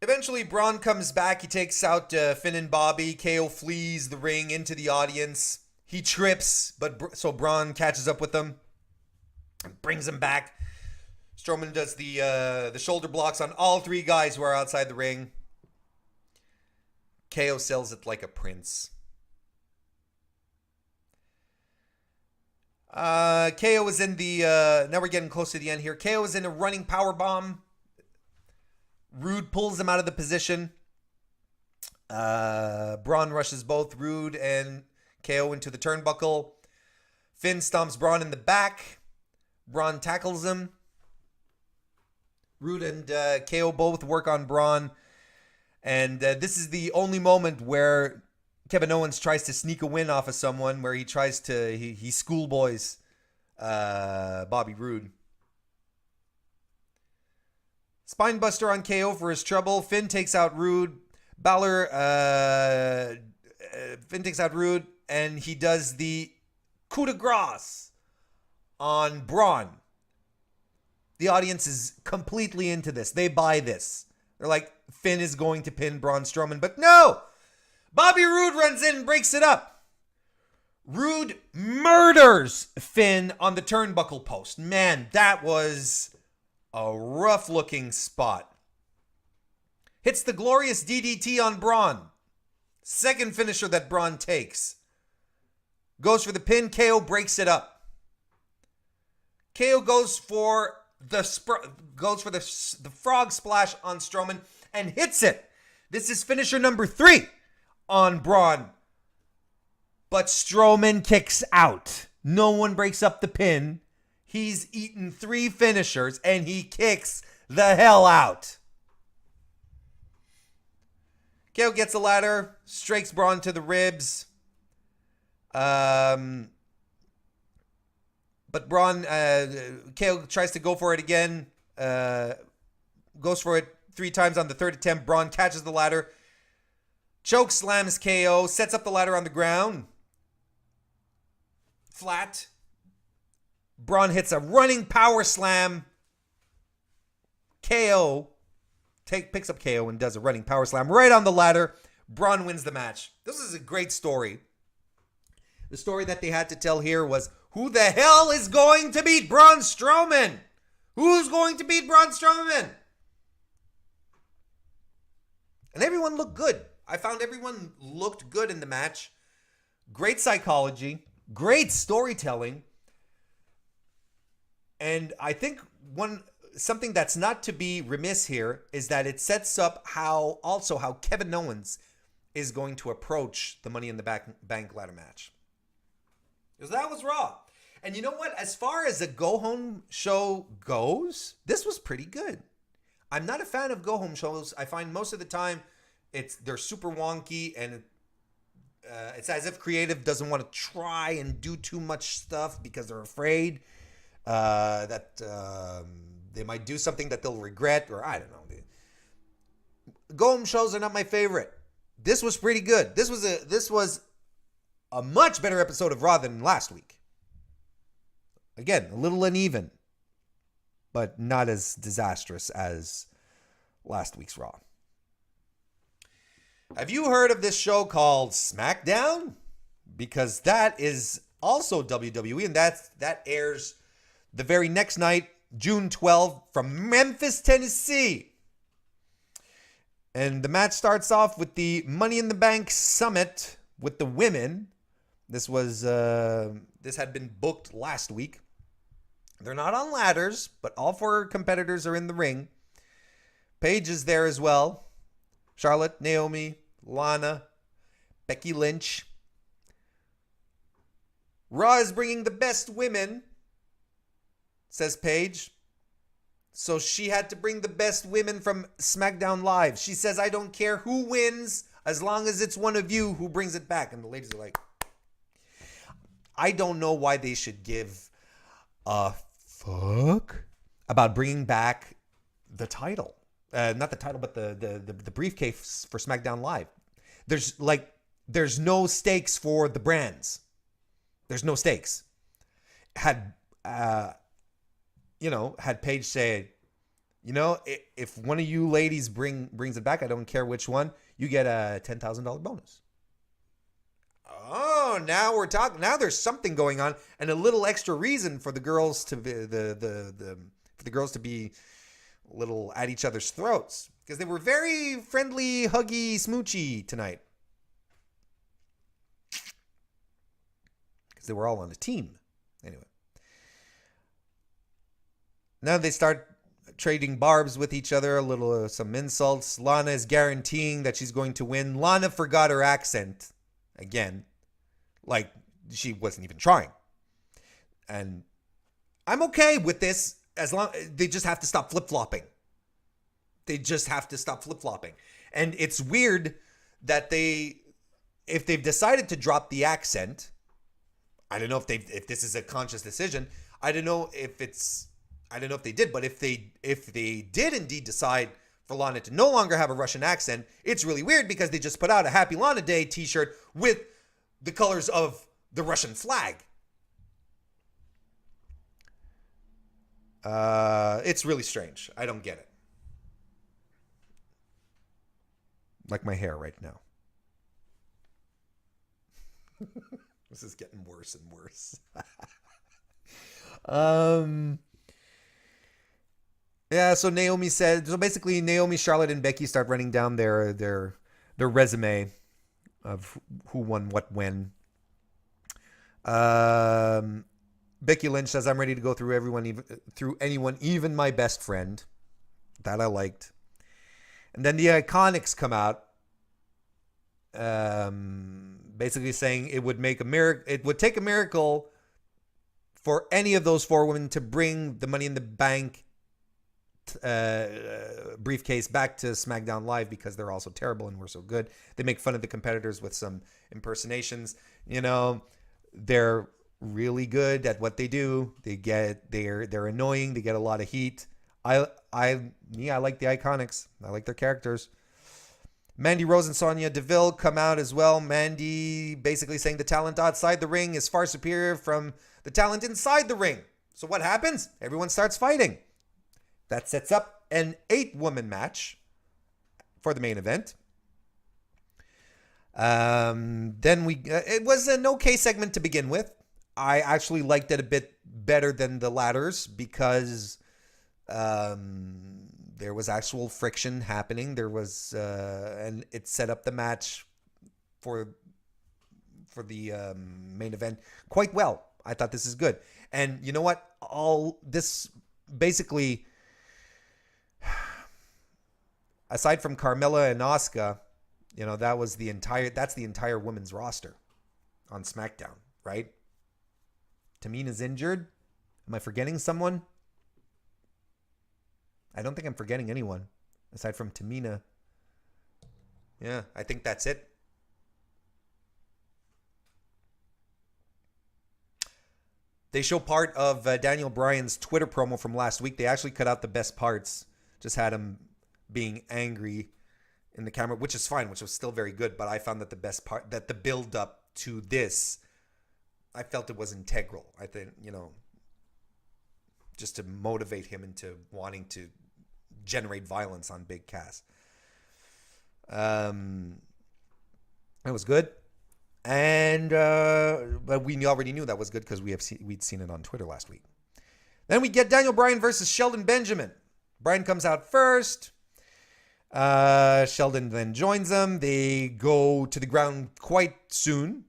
Eventually, Braun comes back. He takes out Finn and Bobby. KO flees the ring into the audience. He trips, so Braun catches up with him and brings him back. Strowman does the shoulder blocks on all three guys who are outside the ring. KO sells it like a prince. KO is in the... now we're getting close to the end here. KO is in a running power bomb. Roode pulls him out of the position. Braun rushes both Roode and KO into the turnbuckle. Finn stomps Braun in the back. Braun tackles him. Roode and KO both work on Braun. And this is the only moment where Kevin Owens tries to sneak a win off of someone, where he tries to... He schoolboys Bobby Roode. Spinebuster on KO for his trouble. Finn takes out Roode. Finn takes out Roode, and he does the coup de grace on Braun. The audience is completely into this. They buy this. They're like, Finn is going to pin Braun Strowman, but no! Bobby Roode runs in and breaks it up. Roode murders Finn on the turnbuckle post. Man, that was a rough-looking spot. Hits the glorious DDT on Braun. Second finisher that Braun takes. Goes for the pin. KO breaks it up. KO goes for the frog splash on Strowman and hits it. This is finisher number 3 on Braun. But Strowman kicks out. No one breaks up the pin. He's eaten 3 finishers and he kicks the hell out. KO gets a ladder, strikes Braun to the ribs. But Braun, KO tries to go for it again. Goes for it 3 times on the third attempt. Braun catches the ladder. Choke slams KO. Sets up the ladder on the ground. Flat. Braun hits a running power slam. KO picks up KO and does a running power slam right on the ladder. Braun wins the match. This is a great story. The story that they had to tell here was, who the hell is going to beat Braun Strowman? Who's going to beat Braun Strowman? And everyone looked good. I found everyone looked good in the match. Great psychology. Great storytelling. And I think something that's not to be remiss here is that it sets up how Kevin Owens is going to approach the Money in the Bank ladder match. Because that was Raw. And you know what? As far as a go-home show goes, this was pretty good. I'm not a fan of go-home shows. I find most of the time they're super wonky, and it's as if creative doesn't want to try and do too much stuff because they're afraid that they might do something that they'll regret, or I don't know. Go-home shows are not my favorite. This was pretty good. This was a much better episode of Raw than last week. Again, a little uneven, but not as disastrous as last week's Raw. Have you heard of this show called SmackDown? Because that is also WWE, and that airs the very next night, June 12th, from Memphis, Tennessee. And the match starts off with the Money in the Bank Summit with the women. This had been booked last week. They're not on ladders, but all 4 competitors are in the ring. Paige is there as well. Charlotte, Naomi, Lana, Becky Lynch. Raw is bringing the best women, says Paige. So she had to bring the best women from SmackDown Live. She says, I don't care who wins, as long as it's one of you who brings it back. And the ladies are like, I don't know why they should give a fuck about bringing back the title. Not the title, but the briefcase for SmackDown Live. There's no stakes for the brands. There's no stakes. Had Paige say, if one of you ladies brings it back, I don't care which one, you get a $10,000 bonus. Oh, now we're talking. Now there's something going on, and a little extra reason for the girls to be a little at each other's throats, because they were very friendly, huggy, smoochy tonight. Because they were all on a team. Anyway. Now they start trading barbs with each other, some insults. Lana is guaranteeing that she's going to win. Lana forgot her accent again. Like she wasn't even trying. And I'm okay with this as long they just have to stop flip-flopping. They just have to stop flip-flopping. And it's weird that if they've decided to drop the accent, I don't know if this is a conscious decision. I don't know if they did, but if they did indeed decide for Lana to no longer have a Russian accent, it's really weird because they just put out a Happy Lana Day t-shirt with the colors of the Russian flag. It's really strange. I don't get it. Like my hair right now. This is getting worse and worse. Yeah, so basically Naomi, Charlotte, and Becky start running down their resume of who won what when. Becky Lynch says, I'm ready to go through anyone, even my best friend. That I liked. And then the Iconics come out, basically saying it would take a miracle for any of those 4 women to bring the Money in the Bank briefcase back to SmackDown Live because they're all so terrible and we're so good. They make fun of the competitors with some impersonations. They're really good at what they do. They're annoying. They get a lot of heat. I like the Iconics. I like their characters. Mandy Rose and Sonya Deville come out as well. Mandy basically saying the talent outside the ring is far superior from the talent inside the ring. So what happens? Everyone starts fighting. That sets up an 8-woman match for the main event. Then it was an okay segment to begin with. I actually liked it a bit better than the ladders because there was actual friction happening. There was, and it set up the match for the main event quite well. I thought this is good. And you know what? All this basically, aside from Carmella and Asuka, that's the entire women's roster on SmackDown, right? Tamina's injured. Am I forgetting someone? I don't think I'm forgetting anyone aside from Tamina. Yeah, I think that's it. They show part of Daniel Bryan's Twitter promo from last week. They actually cut out the best parts. Just had him being angry in the camera, which is fine, which was still very good. But I found that the best part, that the build up to this, I felt it was integral. I think, just to motivate him into wanting to generate violence on Big Cass. It was good. And but we already knew that was good because we'd seen it on Twitter last week. Then we get Daniel Bryan versus Shelton Benjamin. Bryan comes out first. Sheldon then joins them. They go to the ground quite soon,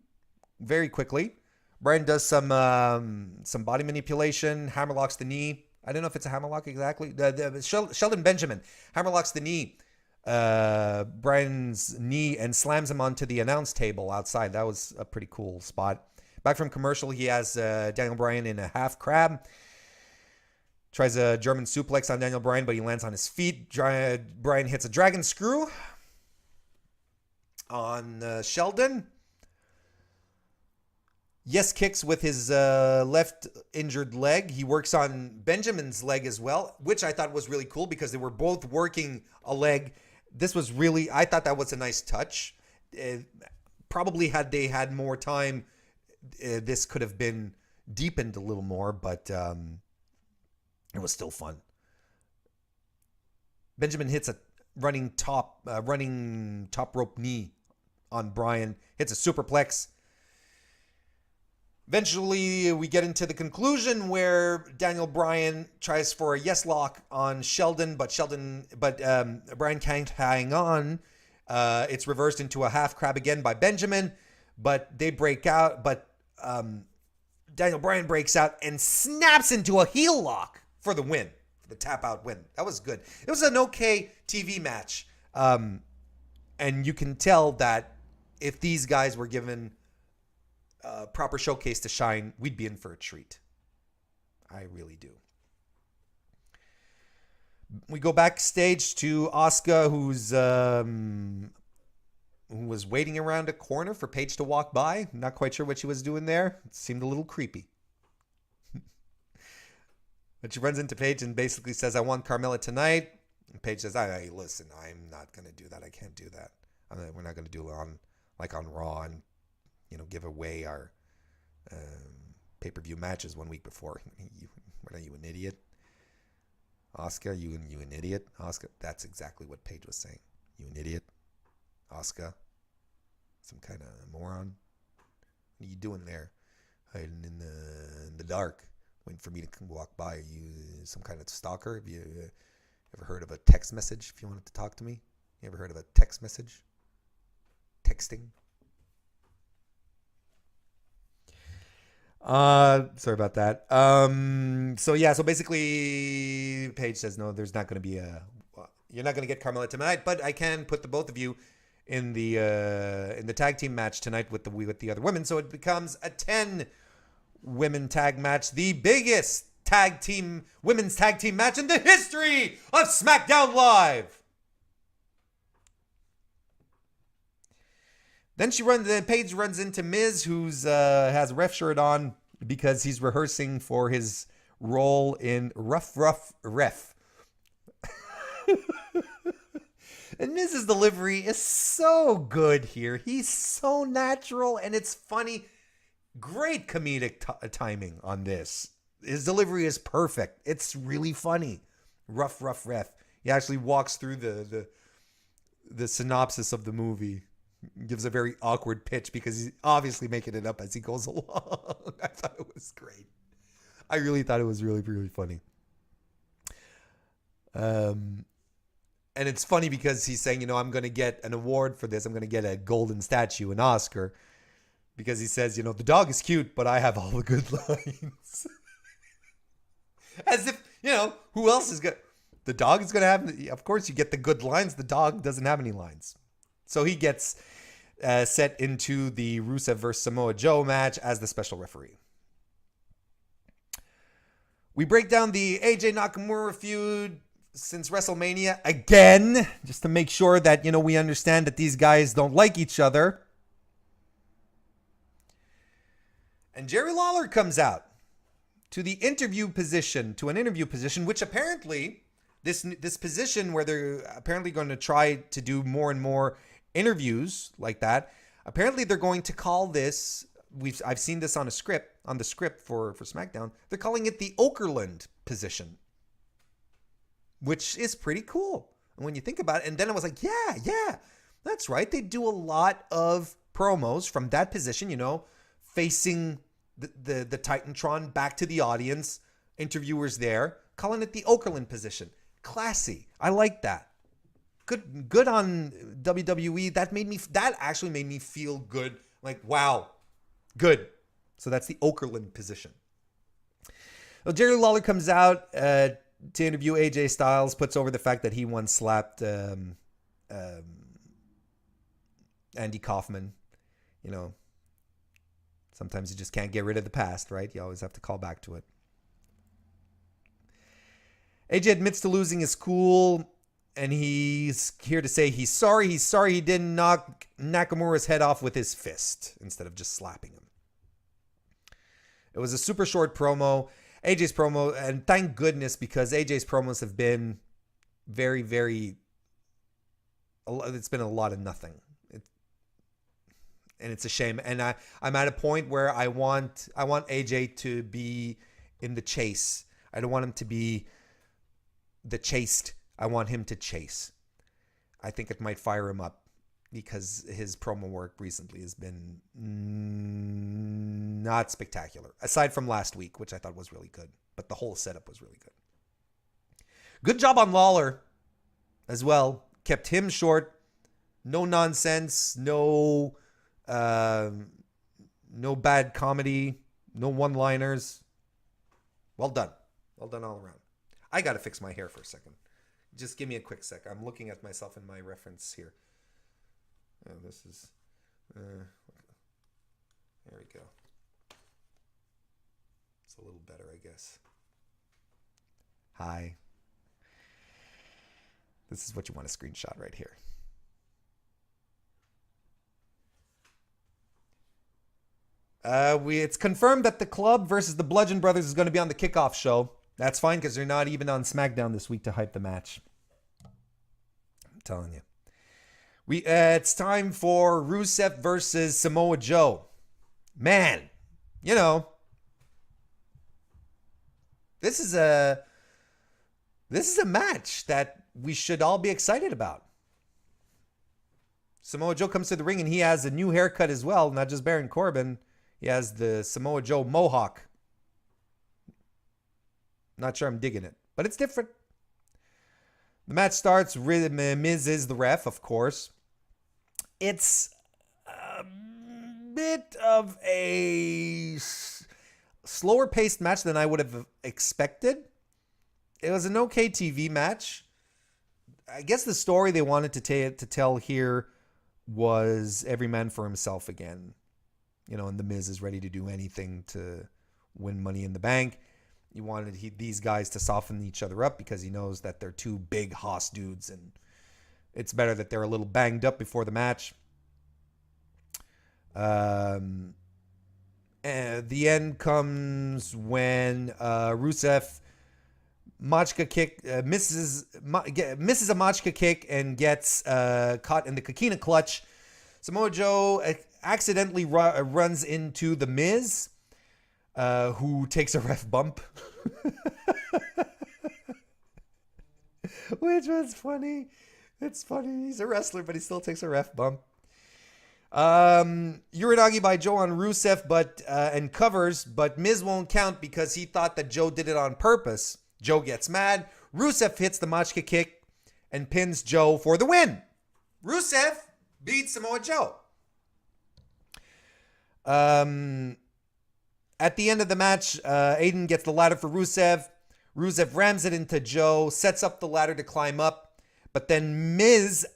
very quickly. Bryan does some body manipulation, hammerlocks the knee. I don't know if it's a hammerlock exactly. Sheldon Benjamin hammerlocks the knee, Bryan's knee, and slams him onto the announce table outside. That was a pretty cool spot. Back from commercial, he has Daniel Bryan in a half crab. Tries a German suplex on Daniel Bryan, but he lands on his feet. Bryan hits a dragon screw on Sheldon. Yes kicks with his left injured leg. He works on Benjamin's leg as well, which I thought was really cool because they were both working a leg. I thought that was a nice touch. Probably had they had more time, this could have been deepened a little more, but it was still fun. Benjamin hits a running top rope knee on Bryan. Hits a superplex. Eventually, we get into the conclusion where Daniel Bryan tries for a yes lock on Sheldon, but Bryan can't hang on. It's reversed into a half crab again by Benjamin, but they break out. But Daniel Bryan breaks out and snaps into a heel lock for the win, for the tap out win. That was good. It was an okay TV match, and you can tell that if these guys were given proper showcase to shine, we'd be in for a treat. I really do. We go backstage to Asuka, who was waiting around a corner for Paige to walk by. Not quite sure what she was doing there. It seemed a little creepy. But she runs into Paige and basically says, "I want Carmella tonight." And Paige says, "Hey, listen, I'm not going to do that. I can't do that. We're not going to do it on Raw and give away our pay-per-view matches 1 week before." What are you, an idiot? Asuka, you an idiot? Asuka, that's exactly what Paige was saying. You an idiot? Asuka, some kind of moron? What are you doing there? Hiding in the dark, waiting for me to walk by. Are you some kind of stalker? Have you ever heard of a text message if you wanted to talk to me? You ever heard of a text message? Texting? Sorry about that. So basically Paige says, no, there's not going to be you're not going to get Carmella tonight, but I can put the both of you in the tag team match tonight with the other women. So it becomes a 10-women tag match, the biggest women's tag team match in the history of SmackDown Live. Then Paige runs into Miz, who's has a ref shirt on, because he's rehearsing for his role in Rough Ref. And Miz's delivery is so good here. He's so natural and it's funny. Great comedic timing on this. His delivery is perfect. It's really funny. Rough Ref. He actually walks through the synopsis of the movie. Gives a very awkward pitch because he's obviously making it up as he goes along. I thought it was great. I really thought it was really, really funny. And it's funny because he's saying, I'm going to get an award for this. I'm going to get a golden statue, an Oscar. Because he says, the dog is cute, but I have all the good lines. As if, who else is going to... The dog is going to have... Of course, you get the good lines. The dog doesn't have any lines. So he gets set into the Rusev versus Samoa Joe match as the special referee. We break down the AJ Nakamura feud since WrestleMania again, just to make sure that, we understand that these guys don't like each other. And Jerry Lawler comes out to an interview position, which apparently this position where they're apparently going to try to do more and more interviews like that. Apparently they're going to call this, I've seen this on the script for SmackDown. They're calling it the Okerlund position, which is pretty cool. And when you think about it, and then I was like, yeah, that's right. They do a lot of promos from that position, facing the Titantron back to the audience, interviewers there, calling it the Okerlund position. Classy. I like that. Good on WWE. That actually made me feel good. Like, wow, good. So that's the Okerlund position. Well, Jerry Lawler comes out to interview AJ Styles, puts over the fact that he once slapped Andy Kaufman. Sometimes you just can't get rid of the past, right? You always have to call back to it. AJ admits to losing his cool, and he's here to say he's sorry. He's sorry he didn't knock Nakamura's head off with his fist instead of just slapping him. It was a super short promo. AJ's promo, and thank goodness, because AJ's promos have been very, very... It's been a lot of nothing. And it's a shame. And I'm at a point where I want AJ to be in the chase. I don't want him to be the chased. I want him to chase. I think it might fire him up because his promo work recently has been not spectacular. Aside from last week, which I thought was really good. But the whole setup was really good. Good job on Lawler as well. Kept him short. No nonsense. No bad comedy. No one-liners. Well done. Well done all around. I got to fix my hair for a second. Just give me a quick sec. I'm looking at myself in my reference here. Oh, this is... there we go. It's a little better, I guess. Hi. This is what you want to screenshot right here. It's confirmed that the Club versus the Bludgeon Brothers is going to be on the kickoff show. That's fine because they're not even on SmackDown this week to hype the match. I'm telling you. It's time for Rusev versus Samoa Joe. Man, this is a match that we should all be excited about. Samoa Joe comes to the ring and he has a new haircut as well, not just Baron Corbin. He has the Samoa Joe mohawk. Not sure I'm digging it, but it's different. The match starts. Miz is the ref, of course. It's a bit of a slower paced match than I would have expected. It was an okay TV match. I guess the story they wanted to tell here was every man for himself again. And the Miz is ready to do anything to win Money in the Bank. He wanted these guys to soften each other up because he knows that they're two big hoss dudes and it's better that they're a little banged up before the match. And The end comes when Rusev Machka kick misses a Machka kick and gets caught in the Coquina clutch. Samoa Joe accidentally runs into the Miz, who takes a ref bump, which was funny. It's funny. He's a wrestler, but he still takes a ref bump. Uranagi by Joe on Rusev, and covers, but Miz won't count because he thought that Joe did it on purpose. Joe gets mad. Rusev hits the Machka kick and pins Joe for the win. Rusev beats Samoa Joe. At the end of the match, Aiden gets the ladder for Rusev. Rusev rams it into Joe, sets up the ladder to climb up, but then Miz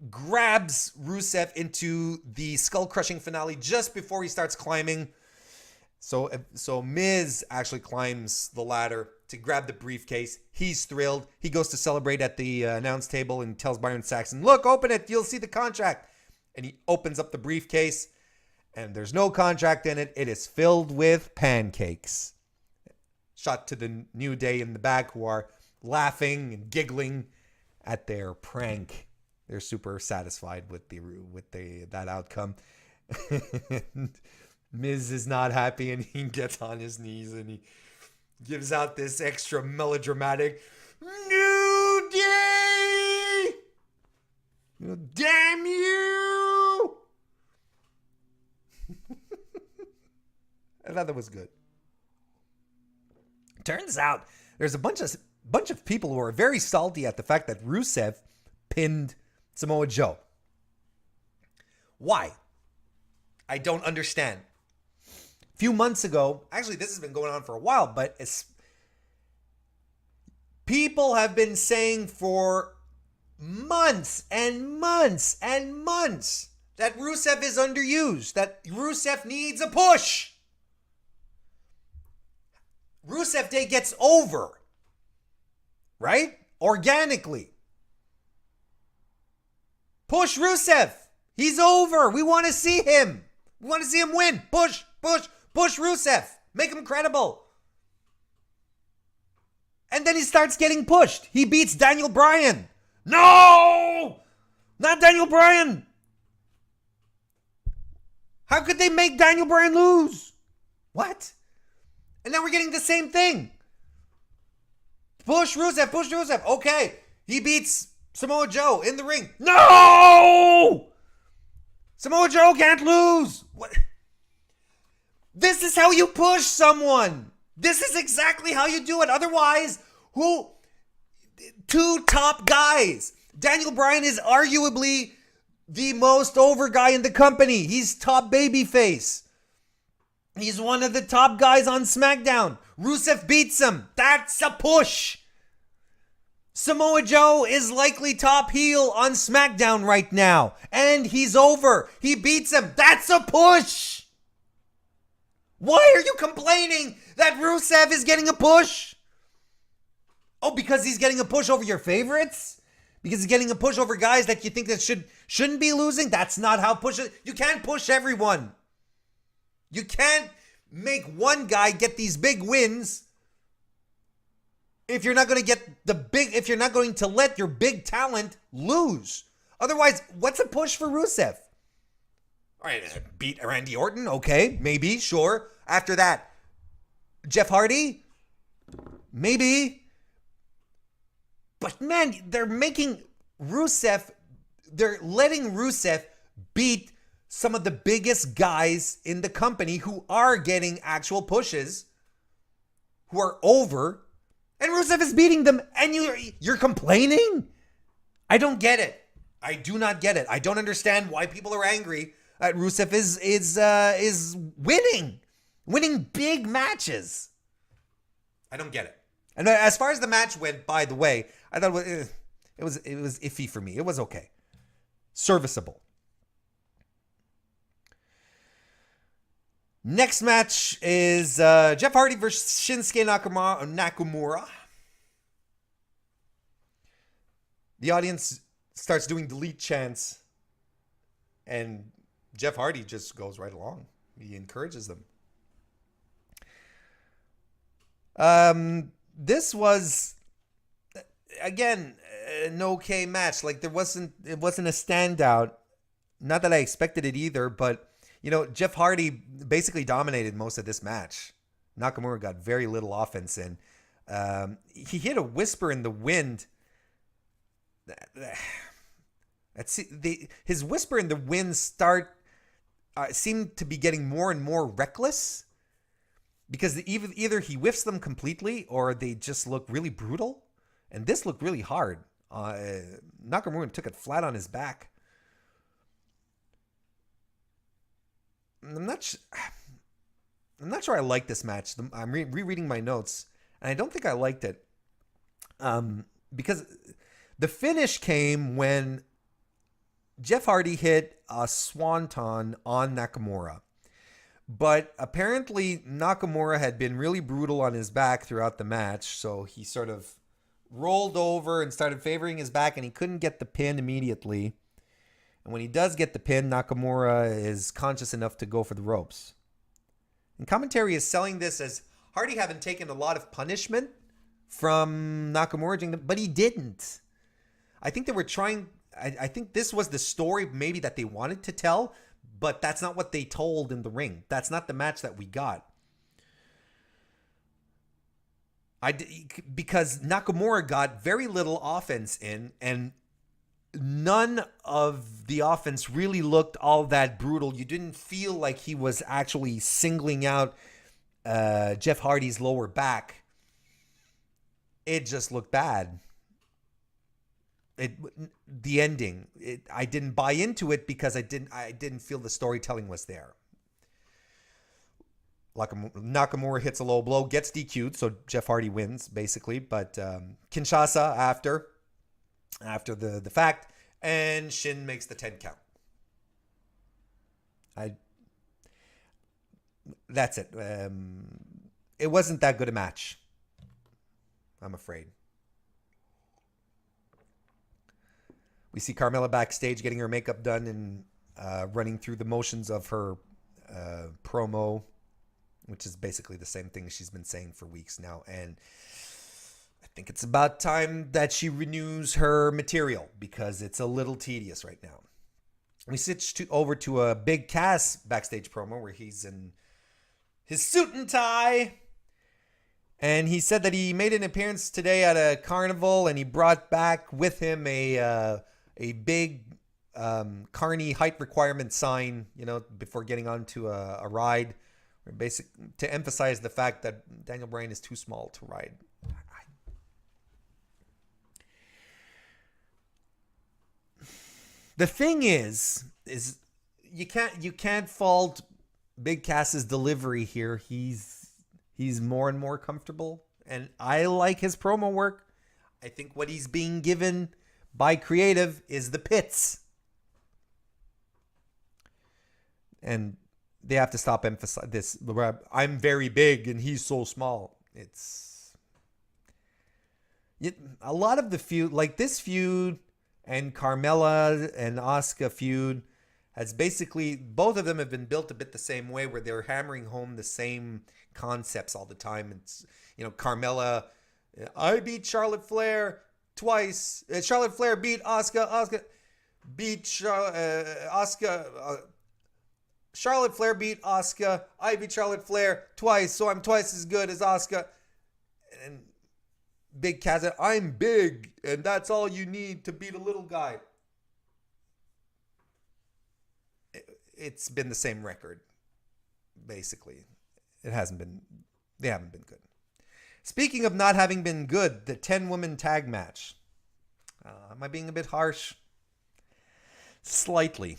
grabs Rusev into the skull-crushing finale just before he starts climbing. So Miz actually climbs the ladder to grab the briefcase. He's thrilled. He goes to celebrate at the announce table and tells Byron Saxton, "Look, open it. You'll see the contract." And he opens up the briefcase, and there's no contract in it. It is filled with pancakes. Shot to the New Day in the back, who are laughing and giggling at their prank. They're super satisfied with that outcome. Miz is not happy, and he gets on his knees and he gives out this extra melodramatic "New Day! Damn you!" I thought that was good. Turns out there's a bunch of people who are very salty at the fact that Rusev pinned Samoa Joe. Why? I don't understand. A few months ago, actually this has been going on for a while, but people have been saying for months and months and months that Rusev is underused, that Rusev needs a push. Rusev Day gets over, right? Organically. Push Rusev. He's over. We want to see him. We want to see him win. Push Rusev. Make him credible. And then he starts getting pushed. He beats Daniel Bryan. No! Not Daniel Bryan. How could they make Daniel Bryan lose? What? And now we're getting the same thing. Push Rusev. Okay. He beats Samoa Joe in the ring. No! Samoa Joe can't lose. What? This is how you push someone. This is exactly how you do it. Otherwise, two top guys. Daniel Bryan is arguably the most over guy in the company. He's top babyface. He's one of the top guys on SmackDown. Rusev beats him. That's a push. Samoa Joe is likely top heel on SmackDown right now. And he's over. He beats him. That's a push. Why are you complaining that Rusev is getting a push? Oh, because he's getting a push over your favorites? Because he's getting a push over guys that you think that shouldn't be losing? That's not how push it. You can't push everyone. You can't make one guy get these big wins if you're not going to if you're not going to let your big talent lose. Otherwise, what's a push for Rusev? All right, beat Randy Orton? Okay, maybe, sure. After that, Jeff Hardy? Maybe. But man, they're letting Rusev beat some of the biggest guys in the company who are getting actual pushes, who are over, and Rusev is beating them, and you're complaining? I don't get it. I do not get it. I don't understand why people are angry that Rusev is winning big matches. I don't get it. And as far as the match went, by the way, I thought it was iffy for me. It was okay, serviceable. Next match is Jeff Hardy versus Shinsuke Nakamura. The audience starts doing delete chants, and Jeff Hardy just goes right along. He encourages them. This was again an okay match. Like it wasn't a standout. Not that I expected it either, but Jeff Hardy basically dominated most of this match. Nakamura got very little offense in. He hit a whisper in the wind. His whisper in the wind seemed to be getting more and more reckless, because either he whiffs them completely or they just look really brutal. And this looked really hard. Nakamura took it flat on his back. I'm not sure I like this match. I'm rereading my notes, and I don't think I liked it. Because the finish came when Jeff Hardy hit a swanton on Nakamura. But apparently Nakamura had been really brutal on his back throughout the match, so he sort of rolled over and started favoring his back, and he couldn't get the pin immediately. And when he does get the pin, Nakamura is conscious enough to go for the ropes. And commentary is selling this as Hardy having taken a lot of punishment from Nakamura, but he didn't. I think they were trying... I think this was the story maybe that they wanted to tell, but that's not what they told in the ring. That's not the match that we got. Because Nakamura got very little offense in, and none of the offense really looked all that brutal. You didn't feel like he was actually singling out Jeff Hardy's lower back. It just looked bad. The ending, I didn't buy into it because I didn't feel the storytelling was there. Nakamura hits a low blow, gets DQ'd, so Jeff Hardy wins basically. But Kinshasa after the fact, and Shin makes the 10 count. That's it. It wasn't that good a match, I'm afraid. We see Carmella backstage getting her makeup done and running through the motions of her promo, which is basically the same thing she's been saying for weeks now. And I think it's about time that she renews her material because it's a little tedious right now. We switch over to a Big Cass backstage promo where he's in his suit and tie. And he said that he made an appearance today at a carnival and he brought back with him a big carny height requirement sign, before getting onto a ride, to emphasize the fact that Daniel Bryan is too small to ride. The thing is you can't fault Big Cass's delivery here. He's more and more comfortable, and I like his promo work. I think what he's being given by creative is the pits. And they have to stop emphasizing this. I'm very big and he's so small. It's a lot of the feud, like this feud and Carmella and Asuka feud, has basically, both of them have been built a bit the same way, where they're hammering home the same concepts all the time. It's, Carmella, I beat Charlotte Flair twice. Charlotte Flair beat Asuka. Asuka beat Asuka. Charlotte Flair beat Asuka. I beat Charlotte Flair twice, so I'm twice as good as Asuka. And Big Cass said, I'm big, and that's all you need to beat a little guy. It's been the same record, basically. They haven't been good. Speaking of not having been good, the 10-woman tag match. Am I being a bit harsh? Slightly.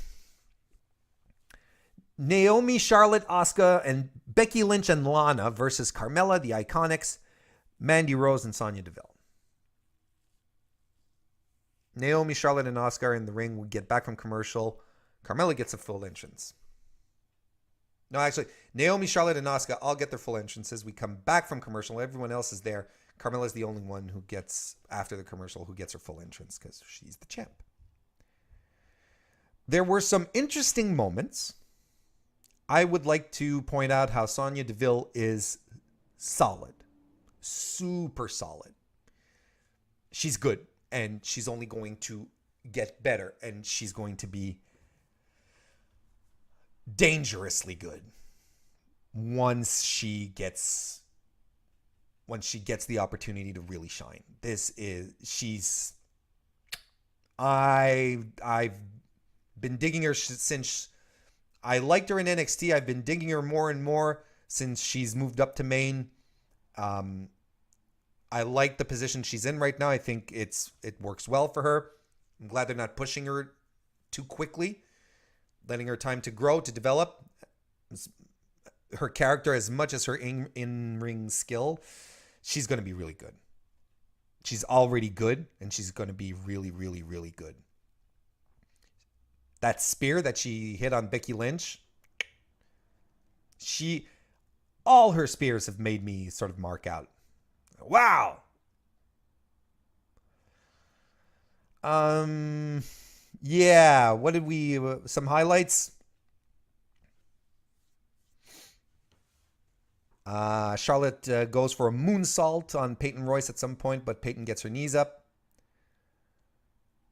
Naomi, Charlotte, Asuka, and Becky Lynch and Lana versus Carmella, the Iconics, Mandy Rose, and Sonya Deville. Naomi, Charlotte, and Asuka are in the ring. We get back from commercial. Carmella gets a full entrance. No, actually, Naomi, Charlotte, and Asuka all get their full entrances. We come back from commercial. Everyone else is there. Carmella's the only one who gets, after the commercial, who gets her full entrance because she's the champ. There were some interesting moments. I would like to point out how Sonya Deville is solid. super solid. She's good, and she's only going to get better, and she's going to be dangerously good once she gets the opportunity to really shine. I've been digging her since I liked her in NXT. I've been digging her more and more since she's moved up to main. I like the position she's in right now. I think it works well for her. I'm glad they're not pushing her too quickly, letting her time to grow, to develop her character as much as her in-ring skill. She's going to be really good. She's already good, and she's going to be really, really, really good. That spear that she hit on Becky Lynch, all her spears have made me sort of mark out. Wow. Yeah, what did we, some highlights? Charlotte goes for a moonsault on Peyton Royce at some point, but Peyton gets her knees up.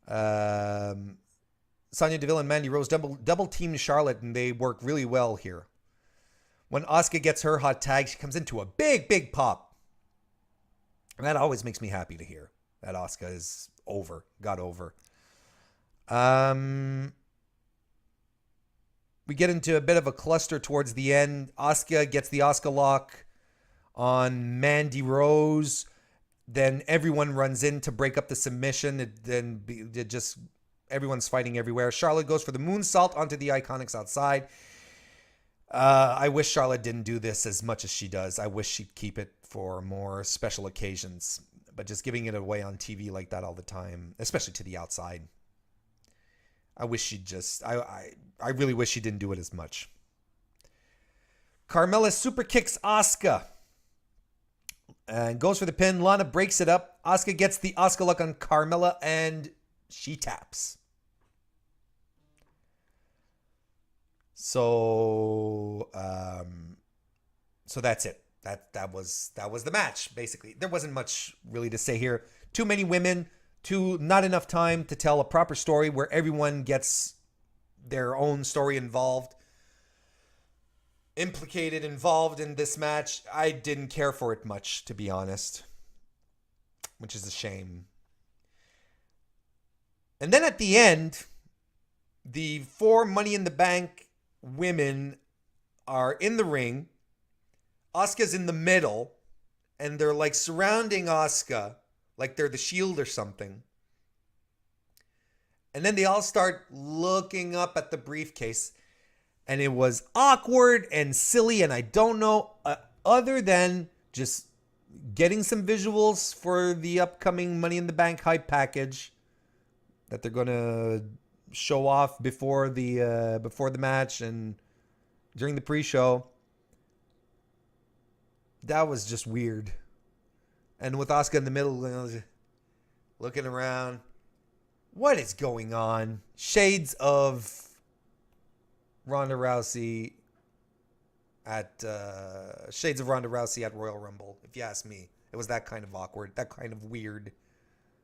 Sonya Deville and Mandy Rose double team Charlotte, and they work really well here. When Asuka gets her hot tag, she comes into a big pop. And that always makes me happy to hear that Asuka is got over. We get into a bit of a cluster towards the end. Asuka gets the Asuka lock on Mandy Rose. Then everyone runs in to break up the submission. Everyone's fighting everywhere. Charlotte goes for the moonsault onto the Iconics outside. I wish Charlotte didn't do this as much as she does. I wish she'd keep it for more special occasions. But just giving it away on TV like that all the time, especially to the outside, I wish she'd just... I really wish she didn't do it as much. Carmella super kicks Asuka and goes for the pin. Lana breaks it up. Asuka gets the Asuka lock on Carmella, and she taps. So that's it. That was the match, basically. There wasn't much really to say here. Too many women, not enough time to tell a proper story where everyone gets their own story involved in this match. I didn't care for it much, to be honest, which is a shame. And then at the end, the 4 Money in the Bank women are in the ring. Asuka's in the middle, and they're like surrounding Asuka like they're the Shield or something. And then they all start looking up at the briefcase, and it was awkward and silly, and I don't know, other than just getting some visuals for the upcoming Money in the Bank hype package that they're going to show off before the match and during the pre-show. That was just weird. And with Asuka in the middle, looking around, what is going on? Shades of Ronda Rousey at Royal Rumble, if you ask me. It was that kind of awkward, that kind of weird.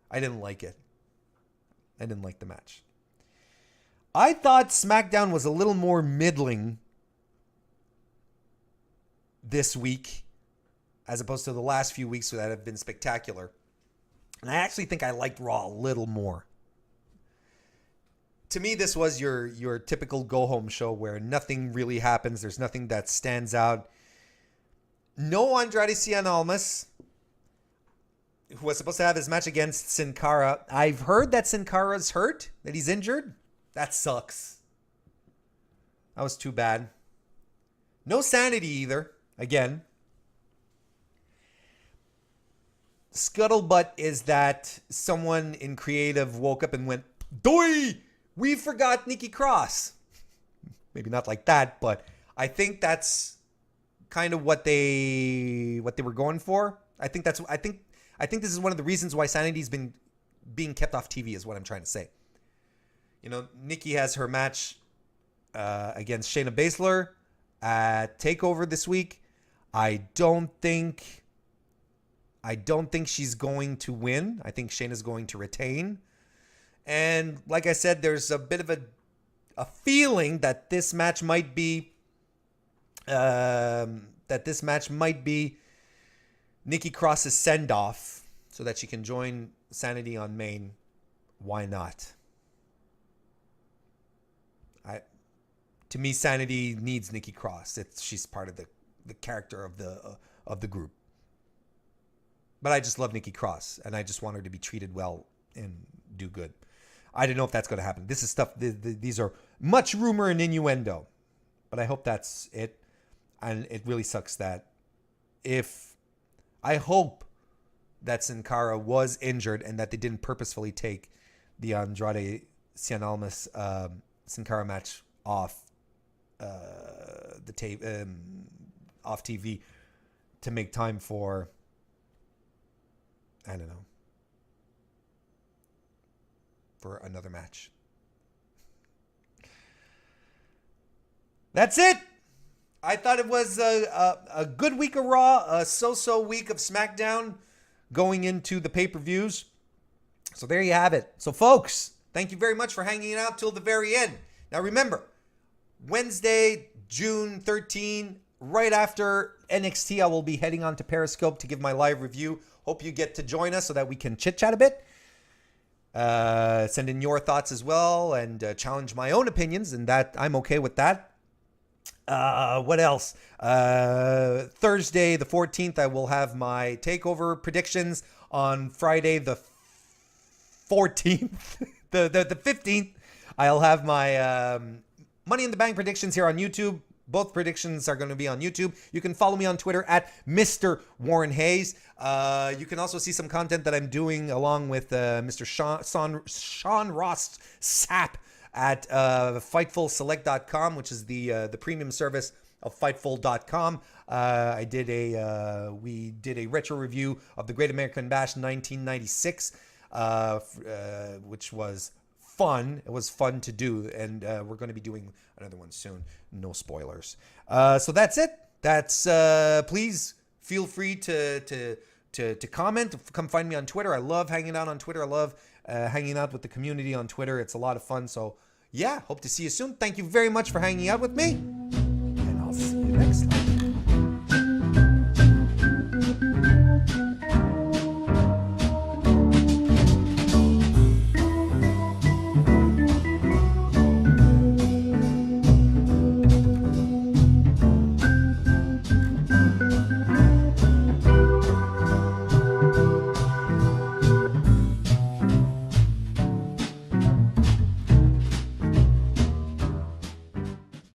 I didn't like it. I didn't like the match. I thought SmackDown was a little more middling this week as opposed to the last few weeks that have been spectacular. And I actually think I liked Raw a little more. To me, this was your typical go-home show where nothing really happens. There's nothing that stands out. No Andrade Cien Almas, who was supposed to have his match against Sin Cara. I've heard that Sin Cara's hurt, that he's injured. That sucks. That was too bad. No Sanity either, again. Scuttlebutt is that someone in creative woke up and went, "Doi! We forgot Nikki Cross." Maybe not like that, but I think that's kind of what they were going for. I think this is one of the reasons why Sanity's been being kept off TV, is what I'm trying to say. You know, Nikki has her match against Shayna Baszler at TakeOver this week. I think I don't think she's going to win. I think Shayna's going to retain. And like I said, there's a bit of a feeling that this match might be Nikki Cross's send-off so that she can join Sanity on Main. Why not? To me, Sanity needs Nikki Cross. She's part of the character of the group. But I just love Nikki Cross, and I just want her to be treated well and do good. I don't know if that's going to happen. This is stuff. These are much rumor and innuendo, but I hope that's it. And it really sucks that I hope that Sin Cara was injured and that they didn't purposefully take the Andrade Cien Almas Sin Cara match off the tape, off TV, to make time for, I don't know, for another match. That's it. I thought it was a good week of Raw, a so-so week of SmackDown going into the pay-per-views. So there you have it. So folks, thank you very much for hanging out till the very end. Now remember, Wednesday, June 13, right after NXT, I will be heading on to Periscope to give my live review. Hope you get to join us so that we can chit-chat a bit. Send in your thoughts as well and challenge my own opinions, and that I'm okay with that. What else? Thursday the 14th, I will have my takeover predictions. On Friday the 14th, the 15th, I'll have my Money in the Bank predictions here on YouTube. Both predictions are going to be on YouTube. You can follow me on Twitter at Mr. Warren Hayes. You can also see some content that I'm doing along with Mr. Sean Ross Sapp at FightfulSelect.com, which is the premium service of Fightful.com. We did a retro review of the Great American Bash 1996, which was fun. It was fun to do, and we're going to be doing another one soon. No spoilers. So that's it. That's please feel free to comment. Come find me on Twitter. I love hanging out on Twitter. I love hanging out with the community on Twitter. It's a lot of fun. So yeah, hope to see you soon. Thank you very much for hanging out with me, and I'll see you next time.